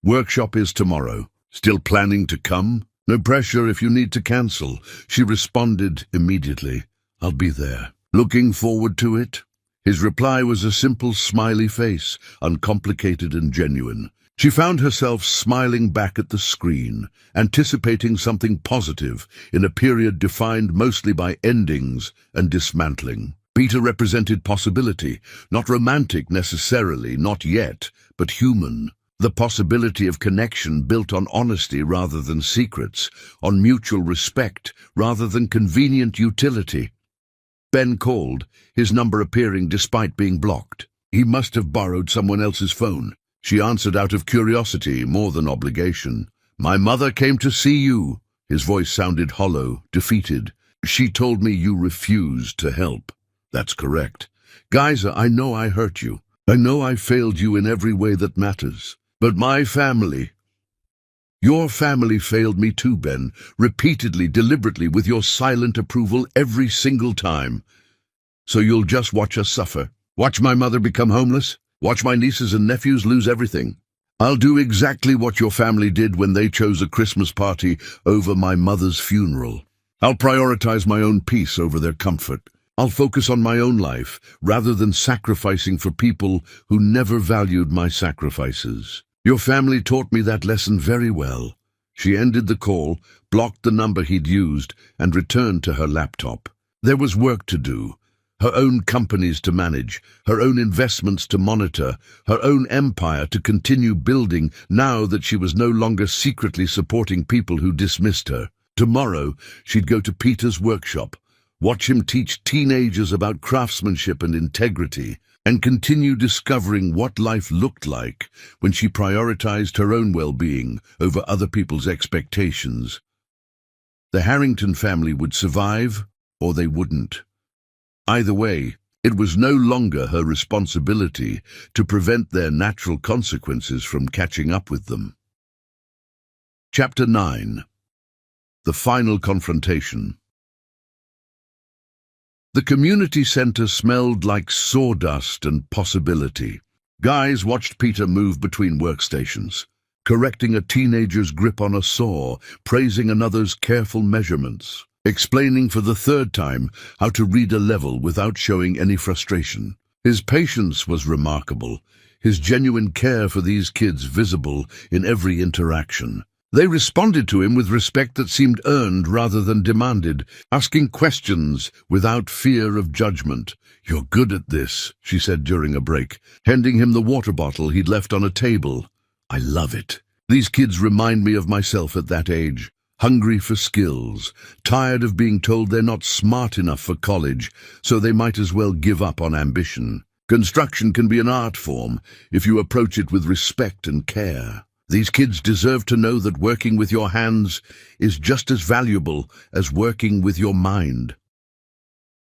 "Workshop is tomorrow. Still planning to come? No pressure if you need to cancel." She responded immediately. "I'll be there." "Looking forward to it?" His reply was a simple smiley face, uncomplicated and genuine. She found herself smiling back at the screen, anticipating something positive in a period defined mostly by endings and dismantling. Peter represented possibility, not romantic necessarily, not yet, but human. The possibility of connection built on honesty rather than secrets, on mutual respect rather than convenient utility. Ben called, his number appearing despite being blocked. He must have borrowed someone else's phone. She answered out of curiosity more than obligation. "My mother came to see you." His voice sounded hollow, defeated. "She told me you refused to help." "That's correct. Geyser, I know I hurt you. I know I failed you in every way that matters. But my family—" "Your family failed me too, Ben, repeatedly, deliberately, with your silent approval every single time. So you'll just watch us suffer? Watch my mother become homeless? Watch my nieces and nephews lose everything? I'll do exactly what your family did when they chose a Christmas party over my mother's funeral. I'll prioritize my own peace over their comfort. I'll focus on my own life, rather than sacrificing for people who never valued my sacrifices. Your family taught me that lesson very well." She ended the call, blocked the number he'd used, and returned to her laptop. There was work to do. Her own companies to manage, her own investments to monitor, her own empire to continue building now that she was no longer secretly supporting people who dismissed her. Tomorrow, she'd go to Peter's workshop, watch him teach teenagers about craftsmanship and integrity, and continue discovering what life looked like when she prioritized her own well-being over other people's expectations. The Harrington family would survive, or they wouldn't. Either way, it was no longer her responsibility to prevent their natural consequences from catching up with them. Chapter 9. The Final Confrontation. The community center smelled like sawdust and possibility. Guys watched Peter move between workstations, correcting a teenager's grip on a saw, praising another's careful measurements, explaining for the third time how to read a level without showing any frustration. His patience was remarkable, his genuine care for these kids visible in every interaction. They responded to him with respect that seemed earned rather than demanded, asking questions without fear of judgment. "You're good at this," she said during a break, handing him the water bottle he'd left on a table. "I love it. These kids remind me of myself at that age, hungry for skills, tired of being told they're not smart enough for college, so they might as well give up on ambition. Construction can be an art form if you approach it with respect and care. These kids deserve to know that working with your hands is just as valuable as working with your mind."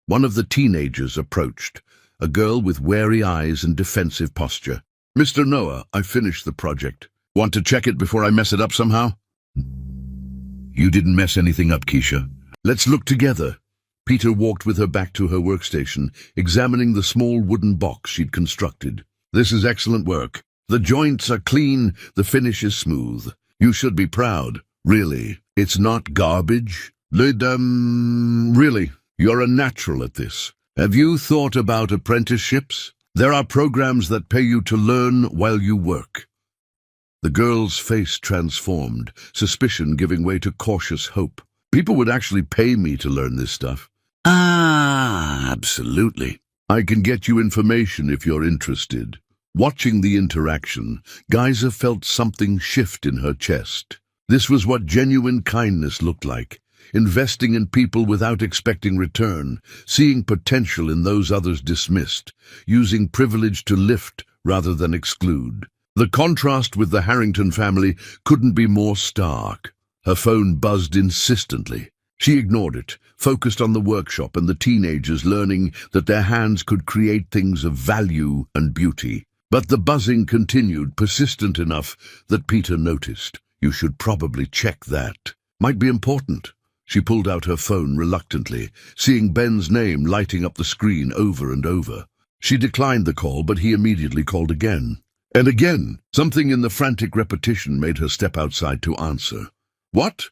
One of the teenagers approached, a girl with wary eyes and defensive posture. "Mr. Noah, I finished the project. Want to check it before I mess it up somehow?" "You didn't mess anything up, Keisha. Let's look together." Peter walked with her back to her workstation, examining the small wooden box she'd constructed. "This is excellent work. The joints are clean, the finish is smooth. You should be proud. Really, it's not garbage. Really, you're a natural at this. Have you thought about apprenticeships? There are programs that pay you to learn while you work." The girl's face transformed, suspicion giving way to cautious hope. "People would actually pay me to learn this stuff." "Ah, absolutely. I can get you information if you're interested." Watching the interaction, Geyser felt something shift in her chest. This was what genuine kindness looked like. Investing in people without expecting return, seeing potential in those others dismissed, using privilege to lift rather than exclude. The contrast with the Harrington family couldn't be more stark. Her phone buzzed insistently. She ignored it, focused on the workshop and the teenagers learning that their hands could create things of value and beauty. But the buzzing continued, persistent enough that Peter noticed. You should probably check that. Might be important. She pulled out her phone reluctantly, seeing Ben's name lighting up the screen over and over. She declined the call, but he immediately called again. And again. Something in the frantic repetition made her step outside to answer. What?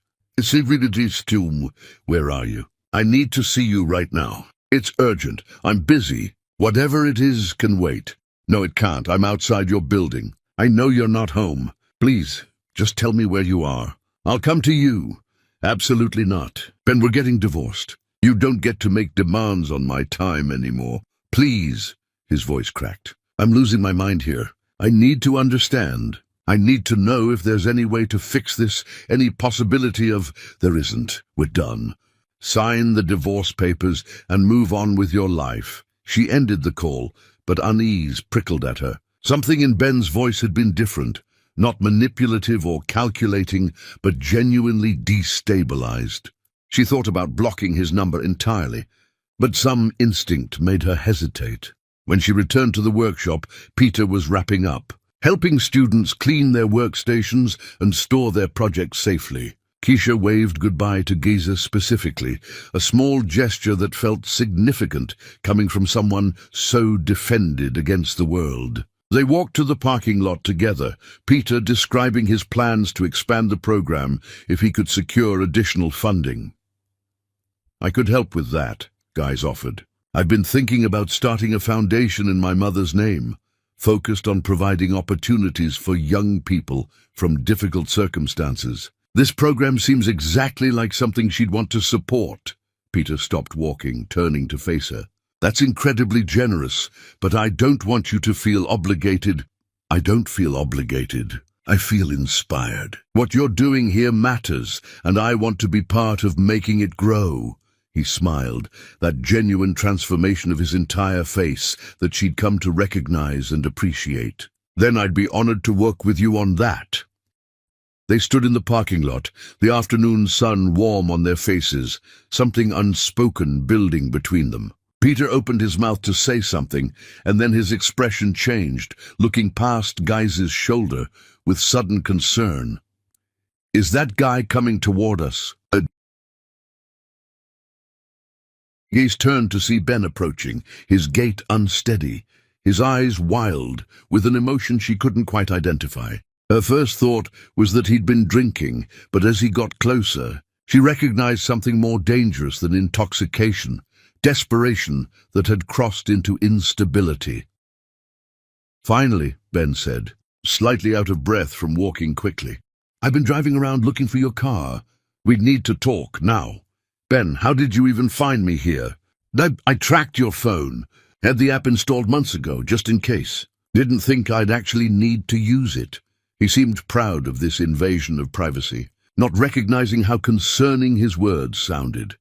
Where are you? I need to see you right now. It's urgent. I'm busy. Whatever it is can wait. No, it can't. I'm outside your building. I know you're not home. Please, just tell me where you are. I'll come to you. Absolutely not. Ben, we're getting divorced. You don't get to make demands on my time anymore. Please. His voice cracked. I'm losing my mind here. I need to understand. I need to know if there's any way to fix this, any possibility of, there isn't. We're done. Sign the divorce papers and move on with your life. She ended the call, but unease prickled at her. Something in Ben's voice had been different, not manipulative or calculating, but genuinely destabilized. She thought about blocking his number entirely, but some instinct made her hesitate. When she returned to the workshop, Peter was wrapping up, helping students clean their workstations and store their projects safely. Keisha waved goodbye to Geyser specifically, a small gesture that felt significant coming from someone so defended against the world. They walked to the parking lot together, Peter describing his plans to expand the program if he could secure additional funding. I could help with that, Geyser offered. I've been thinking about starting a foundation in my mother's name, focused on providing opportunities for young people from difficult circumstances. This program seems exactly like something she'd want to support. Peter stopped walking, turning to face her. That's incredibly generous, but I don't want you to feel obligated. I don't feel obligated. I feel inspired. What you're doing here matters, and I want to be part of making it grow. He smiled, that genuine transformation of his entire face that she'd come to recognize and appreciate. Then I'd be honored to work with you on that. They stood in the parking lot, the afternoon sun warm on their faces, something unspoken building between them. Peter opened his mouth to say something, and then his expression changed, looking past Geyser's shoulder with sudden concern. Is that guy coming toward us? Geyser turned to see Ben approaching, his gait unsteady, his eyes wild, with an emotion she couldn't quite identify. Her first thought was that he'd been drinking, but as he got closer, she recognized something more dangerous than intoxication, desperation that had crossed into instability. Finally, Ben said, slightly out of breath from walking quickly. I've been driving around looking for your car. We'd need to talk now. Ben, how did you even find me here? I tracked your phone. Had the app installed months ago, just in case. Didn't think I'd actually need to use it. He seemed proud of this invasion of privacy, not recognizing how concerning his words sounded.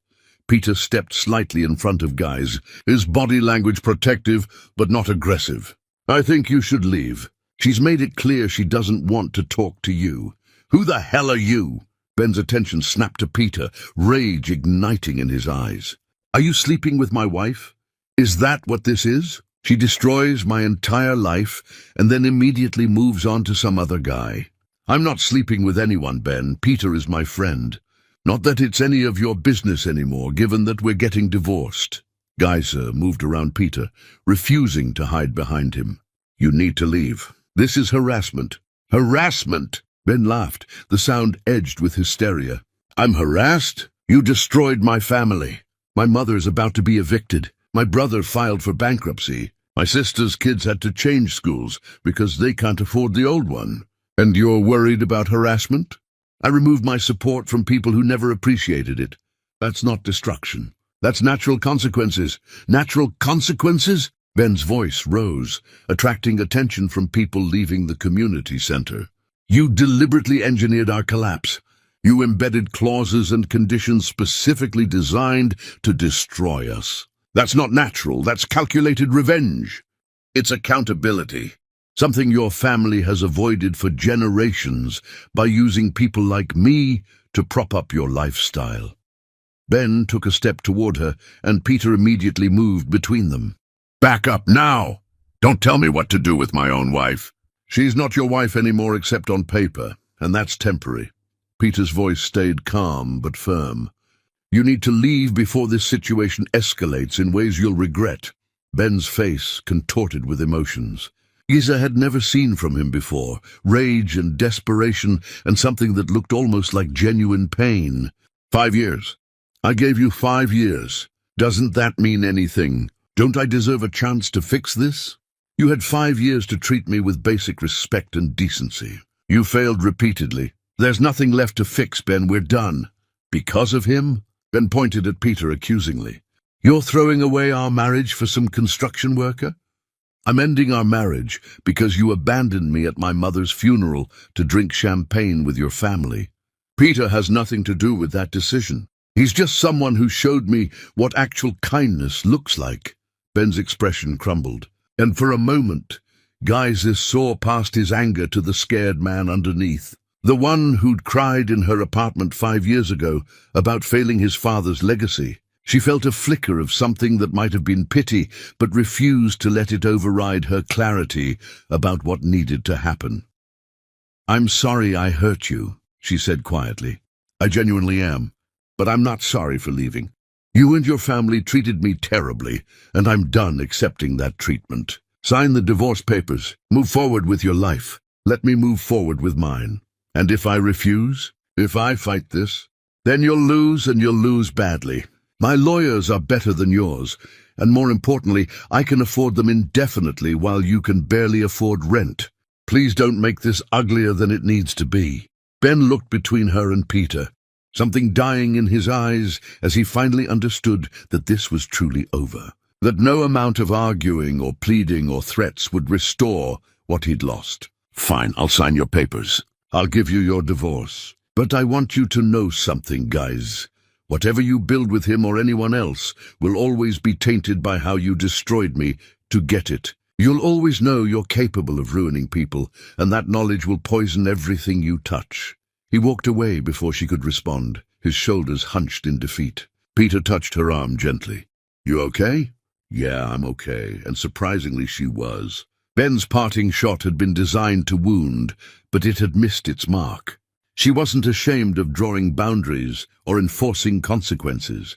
Peter stepped slightly in front of Geyser, his body language protective but not aggressive. I think you should leave. She's made it clear she doesn't want to talk to you. Who the hell are you? Ben's attention snapped to Peter, rage igniting in his eyes. Are you sleeping with my wife? Is that what this is? She destroys my entire life and then immediately moves on to some other guy. I'm not sleeping with anyone, Ben. Peter is my friend. Not that it's any of your business anymore, given that we're getting divorced. Geyser moved around Peter, refusing to hide behind him. You need to leave. This is harassment. Harassment! Ben laughed, the sound edged with hysteria. I'm harassed? You destroyed my family. My mother is about to be evicted. My brother filed for bankruptcy. My sister's kids had to change schools because they can't afford the old one. And you're worried about harassment? I removed my support from people who never appreciated it. That's not destruction. That's natural consequences. Natural consequences? Ben's voice rose, attracting attention from people leaving the community center. You deliberately engineered our collapse. You embedded clauses and conditions specifically designed to destroy us. That's not natural. That's calculated revenge. It's accountability. Something your family has avoided for generations by using people like me to prop up your lifestyle. Ben took a step toward her, and Peter immediately moved between them. Back up now! Don't tell me what to do with my own wife. She's not your wife anymore except on paper, and that's temporary. Peter's voice stayed calm but firm. You need to leave before this situation escalates in ways you'll regret. Ben's face contorted with emotions. Giza had never seen from him before, rage and desperation and something that looked almost like genuine pain. 5 years. I gave you 5 years. Doesn't that mean anything? Don't I deserve a chance to fix this? You had 5 years to treat me with basic respect and decency. You failed repeatedly. There's nothing left to fix, Ben. We're done. Because of him? Ben pointed at Peter accusingly. You're throwing away our marriage for some construction worker? I'm ending our marriage because you abandoned me at my mother's funeral to drink champagne with your family. Peter has nothing to do with that decision. He's just someone who showed me what actual kindness looks like. Ben's expression crumbled, and for a moment, Giza saw past his anger to the scared man underneath. The one who'd cried in her apartment 5 years ago about failing his father's legacy. She felt a flicker of something that might have been pity, but refused to let it override her clarity about what needed to happen. I'm sorry I hurt you, she said quietly. I genuinely am, but I'm not sorry for leaving. You and your family treated me terribly, and I'm done accepting that treatment. Sign the divorce papers. Move forward with your life. Let me move forward with mine. And if I refuse, if I fight this, then you'll lose, and you'll lose badly. My lawyers are better than yours, and more importantly, I can afford them indefinitely while you can barely afford rent. Please don't make this uglier than it needs to be. Ben looked between her and Peter, something dying in his eyes as he finally understood that this was truly over, that no amount of arguing or pleading or threats would restore what he'd lost. Fine, I'll sign your papers. I'll give you your divorce. But I want you to know something, guys. Whatever you build with him or anyone else will always be tainted by how you destroyed me to get it. You'll always know you're capable of ruining people, and that knowledge will poison everything you touch. He walked away before she could respond, his shoulders hunched in defeat. Peter touched her arm gently. You okay? Yeah, I'm okay, and surprisingly she was. Ben's parting shot had been designed to wound, but it had missed its mark. She wasn't ashamed of drawing boundaries or enforcing consequences.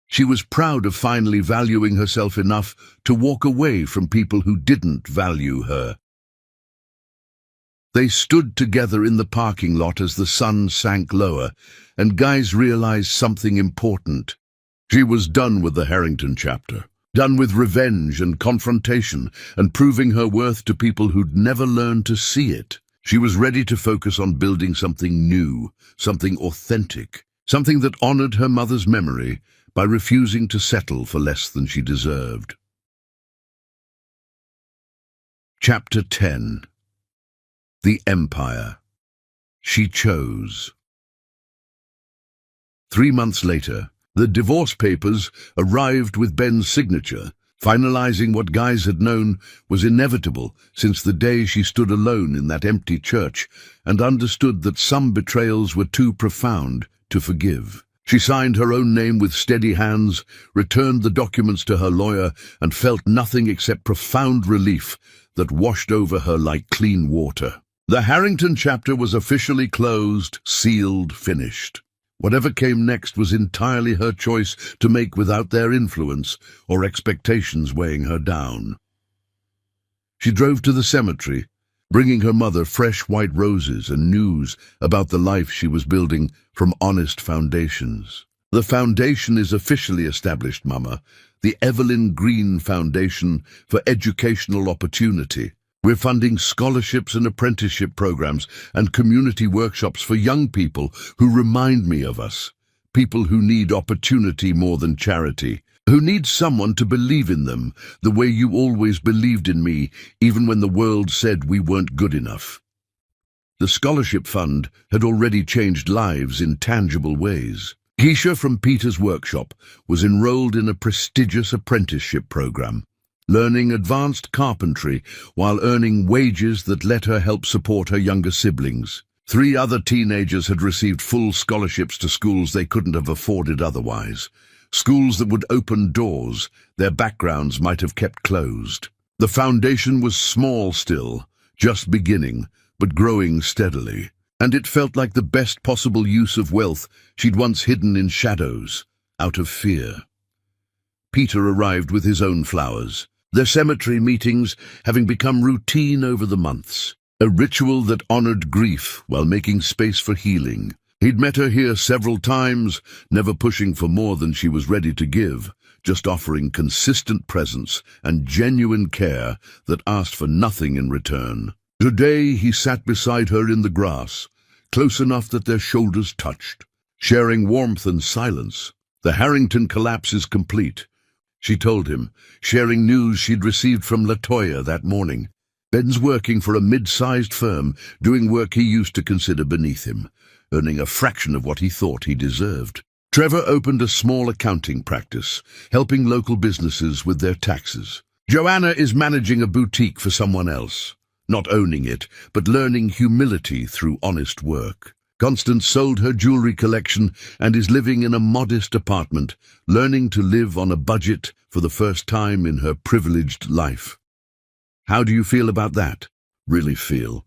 She was proud of finally valuing herself enough to walk away from people who didn't value her. They stood together in the parking lot as the sun sank lower, and Guys realized something important. She was done with the Harrington chapter. Done with revenge and confrontation and proving her worth to people who'd never learned to see it. She was ready to focus on building something new, something authentic, something that honored her mother's memory by refusing to settle for less than she deserved. Chapter 10. The Empire. She chose. 3 months later, the divorce papers arrived with Ben's signature, finalizing what Guys had known was inevitable since the day she stood alone in that empty church and understood that some betrayals were too profound to forgive. She signed her own name with steady hands, returned the documents to her lawyer, and felt nothing except profound relief that washed over her like clean water. The Harrington chapter was officially closed, sealed, finished. Whatever came next was entirely her choice to make without their influence or expectations weighing her down. She drove to the cemetery, bringing her mother fresh white roses and news about the life she was building from honest foundations. The foundation is officially established, Mama, the Evelyn Green Foundation for Educational Opportunity. We're funding scholarships and apprenticeship programs and community workshops for young people who remind me of us, people who need opportunity more than charity. who need someone to believe in them the way you always believed in me, even when the world said we weren't good enough. The scholarship fund had already changed lives in tangible ways. Keisha from Peter's workshop was enrolled in a prestigious apprenticeship program, learning advanced carpentry while earning wages that let her help support her younger siblings. 3 other teenagers had received full scholarships to schools they couldn't have afforded otherwise. Schools that would open doors their backgrounds might have kept closed. The foundation was small still, just beginning, but growing steadily, and it felt like the best possible use of wealth she'd once hidden in shadows, out of fear. Peter arrived with his own flowers, their cemetery meetings having become routine over the months, a ritual that honored grief while making space for healing. He'd met her here several times, never pushing for more than she was ready to give, just offering consistent presence and genuine care that asked for nothing in return. Today he sat beside her in the grass, close enough that their shoulders touched, sharing warmth and silence. The Harrington collapse is complete, she told him, sharing news she'd received from Latoya that morning. Ben's working for a mid-sized firm, doing work he used to consider beneath him, earning a fraction of what he thought he deserved. Trevor opened a small accounting practice, helping local businesses with their taxes. Joanna is managing a boutique for someone else, not owning it, but learning humility through honest work. Constance sold her jewelry collection and is living in a modest apartment, learning to live on a budget for the first time in her privileged life. How do you feel about that? Really feel?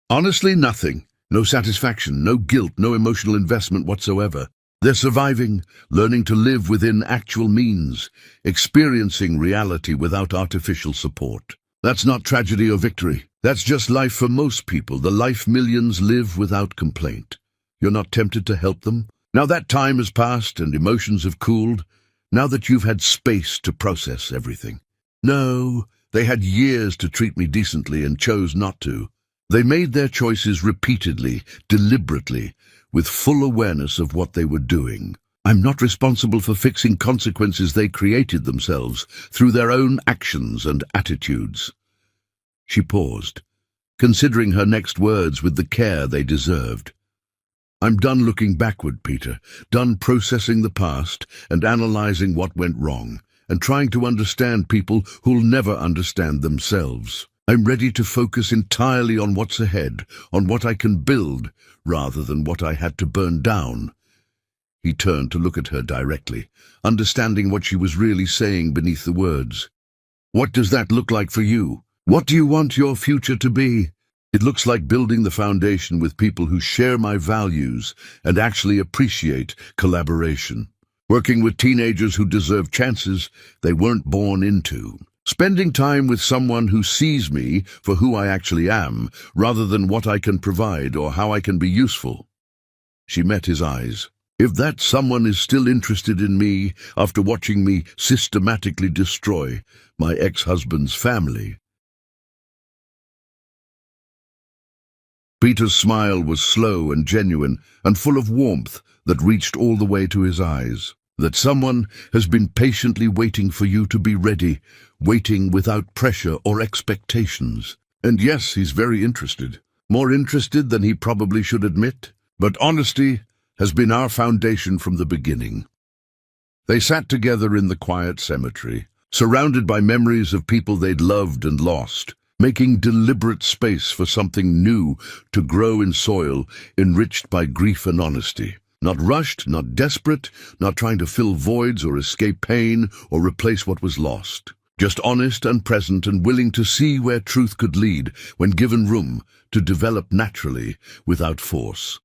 Honestly, nothing. No satisfaction, no guilt, no emotional investment whatsoever. They're surviving, learning to live within actual means, experiencing reality without artificial support. That's not tragedy or victory. That's just life for most people, the life millions live without complaint. You're not tempted to help them? Now that time has passed and emotions have cooled, now that you've had space to process everything. No, they had years to treat me decently and chose not to. They made their choices repeatedly, deliberately, with full awareness of what they were doing. I'm not responsible for fixing consequences they created themselves through their own actions and attitudes. She paused, considering her next words with the care they deserved. I'm done looking backward, Peter, done processing the past and analyzing what went wrong, and trying to understand people who'll never understand themselves. I'm ready to focus entirely on what's ahead, on what I can build, rather than what I had to burn down. He turned to look at her directly, understanding what she was really saying beneath the words. What does that look like for you? What do you want your future to be? It looks like building the foundation with people who share my values and actually appreciate collaboration. Working with teenagers who deserve chances they weren't born into. Spending time with someone who sees me for who I actually am, rather than what I can provide or how I can be useful. She met his eyes. If that someone is still interested in me after watching me systematically destroy my ex-husband's family. Peter's smile was slow and genuine and full of warmth that reached all the way to his eyes. That someone has been patiently waiting for you to be ready, waiting without pressure or expectations. And yes, he's very interested. More interested than he probably should admit. But honesty has been our foundation from the beginning. They sat together in the quiet cemetery, surrounded by memories of people they'd loved and lost, making deliberate space for something new to grow in soil enriched by grief and honesty. Not rushed, not desperate, not trying to fill voids or escape pain or replace what was lost. Just honest and present and willing to see where truth could lead when given room to develop naturally without force.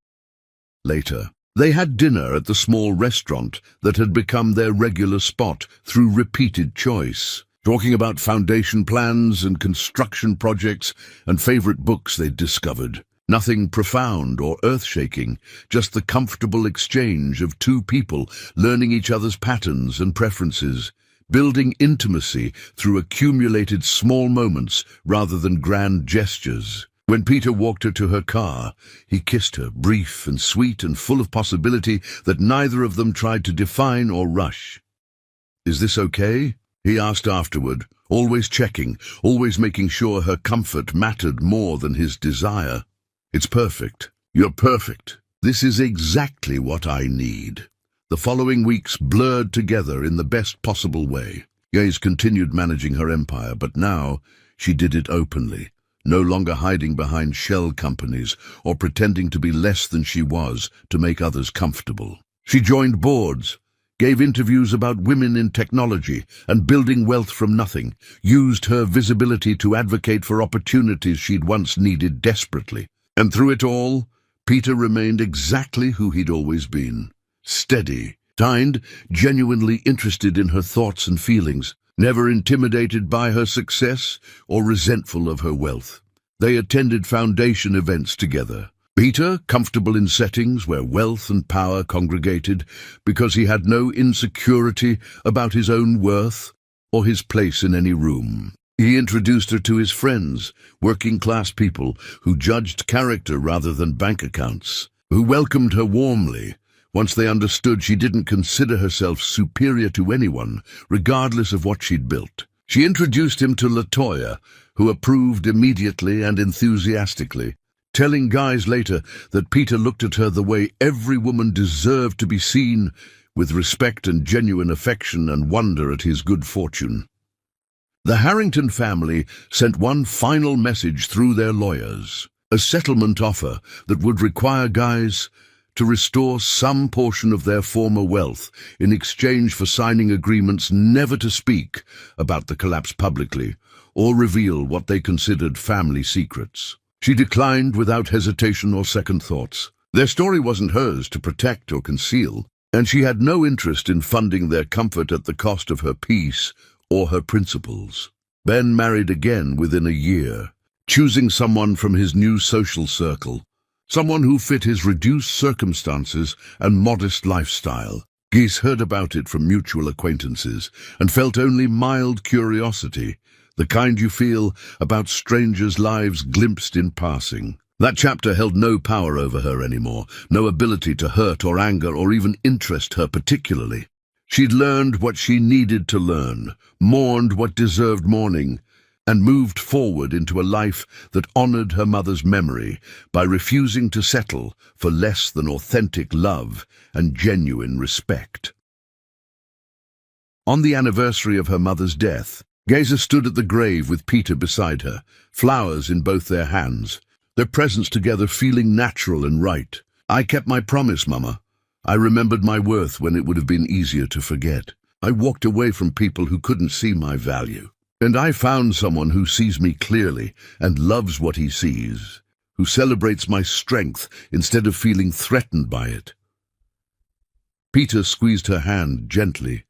Later, they had dinner at the small restaurant that had become their regular spot through repeated choice, talking about foundation plans and construction projects and favorite books they'd discovered. Nothing profound or earth-shaking, just the comfortable exchange of two people learning each other's patterns and preferences, building intimacy through accumulated small moments rather than grand gestures. When Peter walked her to her car, he kissed her, brief and sweet and full of possibility that neither of them tried to define or rush. "Is this okay?" he asked afterward, always checking, always making sure her comfort mattered more than his desire. "It's perfect. You're perfect. This is exactly what I need." The following weeks blurred together in the best possible way. Gaze continued managing her empire, but now she did it openly, no longer hiding behind shell companies or pretending to be less than she was to make others comfortable. She joined boards, gave interviews about women in technology and building wealth from nothing, used her visibility to advocate for opportunities she'd once needed desperately. And through it all, Peter remained exactly who he'd always been. Steady, kind, genuinely interested in her thoughts and feelings, never intimidated by her success or resentful of her wealth. They attended foundation events together. Peter, comfortable in settings where wealth and power congregated, because he had no insecurity about his own worth or his place in any room. He introduced her to his friends, working-class people who judged character rather than bank accounts, who welcomed her warmly once they understood she didn't consider herself superior to anyone, regardless of what she'd built. She introduced him to LaToya, who approved immediately and enthusiastically, telling guys later that Peter looked at her the way every woman deserved to be seen, with respect and genuine affection and wonder at his good fortune. The Harrington family sent one final message through their lawyers, a settlement offer that would require guys to restore some portion of their former wealth in exchange for signing agreements never to speak about the collapse publicly or reveal what they considered family secrets. She declined without hesitation or second thoughts. Their story wasn't hers to protect or conceal, and she had no interest in funding their comfort at the cost of her peace or her principles. Ben married again within a year, choosing someone from his new social circle, someone who fit his reduced circumstances and modest lifestyle. Geese heard about it from mutual acquaintances and felt only mild curiosity, the kind you feel about strangers' lives glimpsed in passing. That chapter held no power over her anymore, no ability to hurt or anger or even interest her particularly. She'd learned what she needed to learn, mourned what deserved mourning, and moved forward into a life that honored her mother's memory by refusing to settle for less than authentic love and genuine respect. On the anniversary of her mother's death, Geza stood at the grave with Peter beside her, flowers in both their hands, their presence together feeling natural and right. "I kept my promise, Mama. I remembered my worth when it would have been easier to forget. I walked away from people who couldn't see my value. And I found someone who sees me clearly and loves what he sees, who celebrates my strength instead of feeling threatened by it." Peter squeezed her hand gently,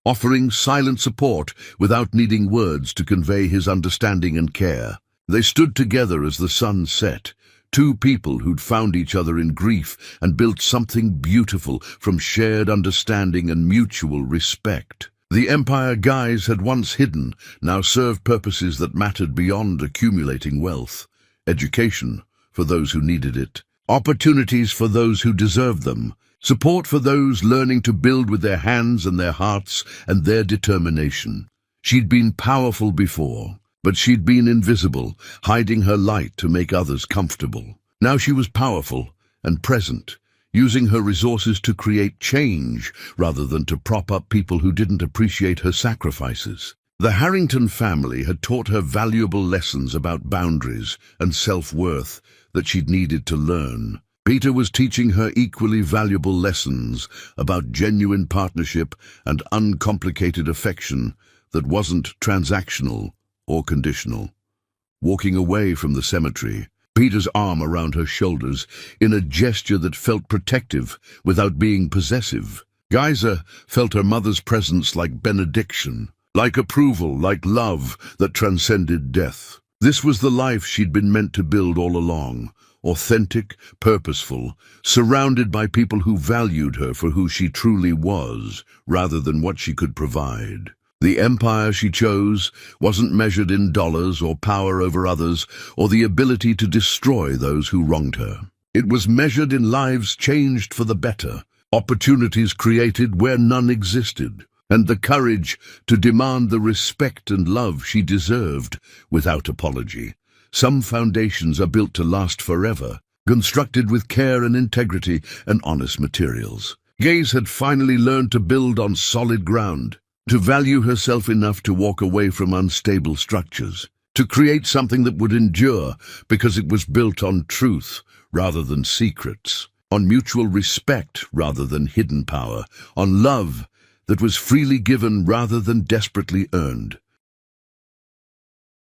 offering silent support without needing words to convey his understanding and care. They stood together as the sun set, two people who'd found each other in grief and built something beautiful from shared understanding and mutual respect. The empire guys had once hidden now served purposes that mattered beyond accumulating wealth. Education for those who needed it, opportunities for those who deserved them, support for those learning to build with their hands and their hearts and their determination. She'd been powerful before, but she'd been invisible, hiding her light to make others comfortable. Now she was powerful and present, using her resources to create change rather than to prop up people who didn't appreciate her sacrifices. The Harrington family had taught her valuable lessons about boundaries and self-worth that she'd needed to learn. Peter was teaching her equally valuable lessons about genuine partnership and uncomplicated affection that wasn't transactional or conditional. Walking away from the cemetery, Peter's arm around her shoulders in a gesture that felt protective without being possessive. Geza felt her mother's presence like benediction, like approval, like love that transcended death. This was the life she'd been meant to build all along, authentic, purposeful, surrounded by people who valued her for who she truly was, rather than what she could provide. The empire she chose wasn't measured in dollars or power over others or the ability to destroy those who wronged her. It was measured in lives changed for the better, opportunities created where none existed, and the courage to demand the respect and love she deserved without apology. Some foundations are built to last forever, constructed with care and integrity and honest materials. Gaze had finally learned to build on solid ground, to value herself enough to walk away from unstable structures, to create something that would endure because it was built on truth rather than secrets, on mutual respect rather than hidden power, on love that was freely given rather than desperately earned.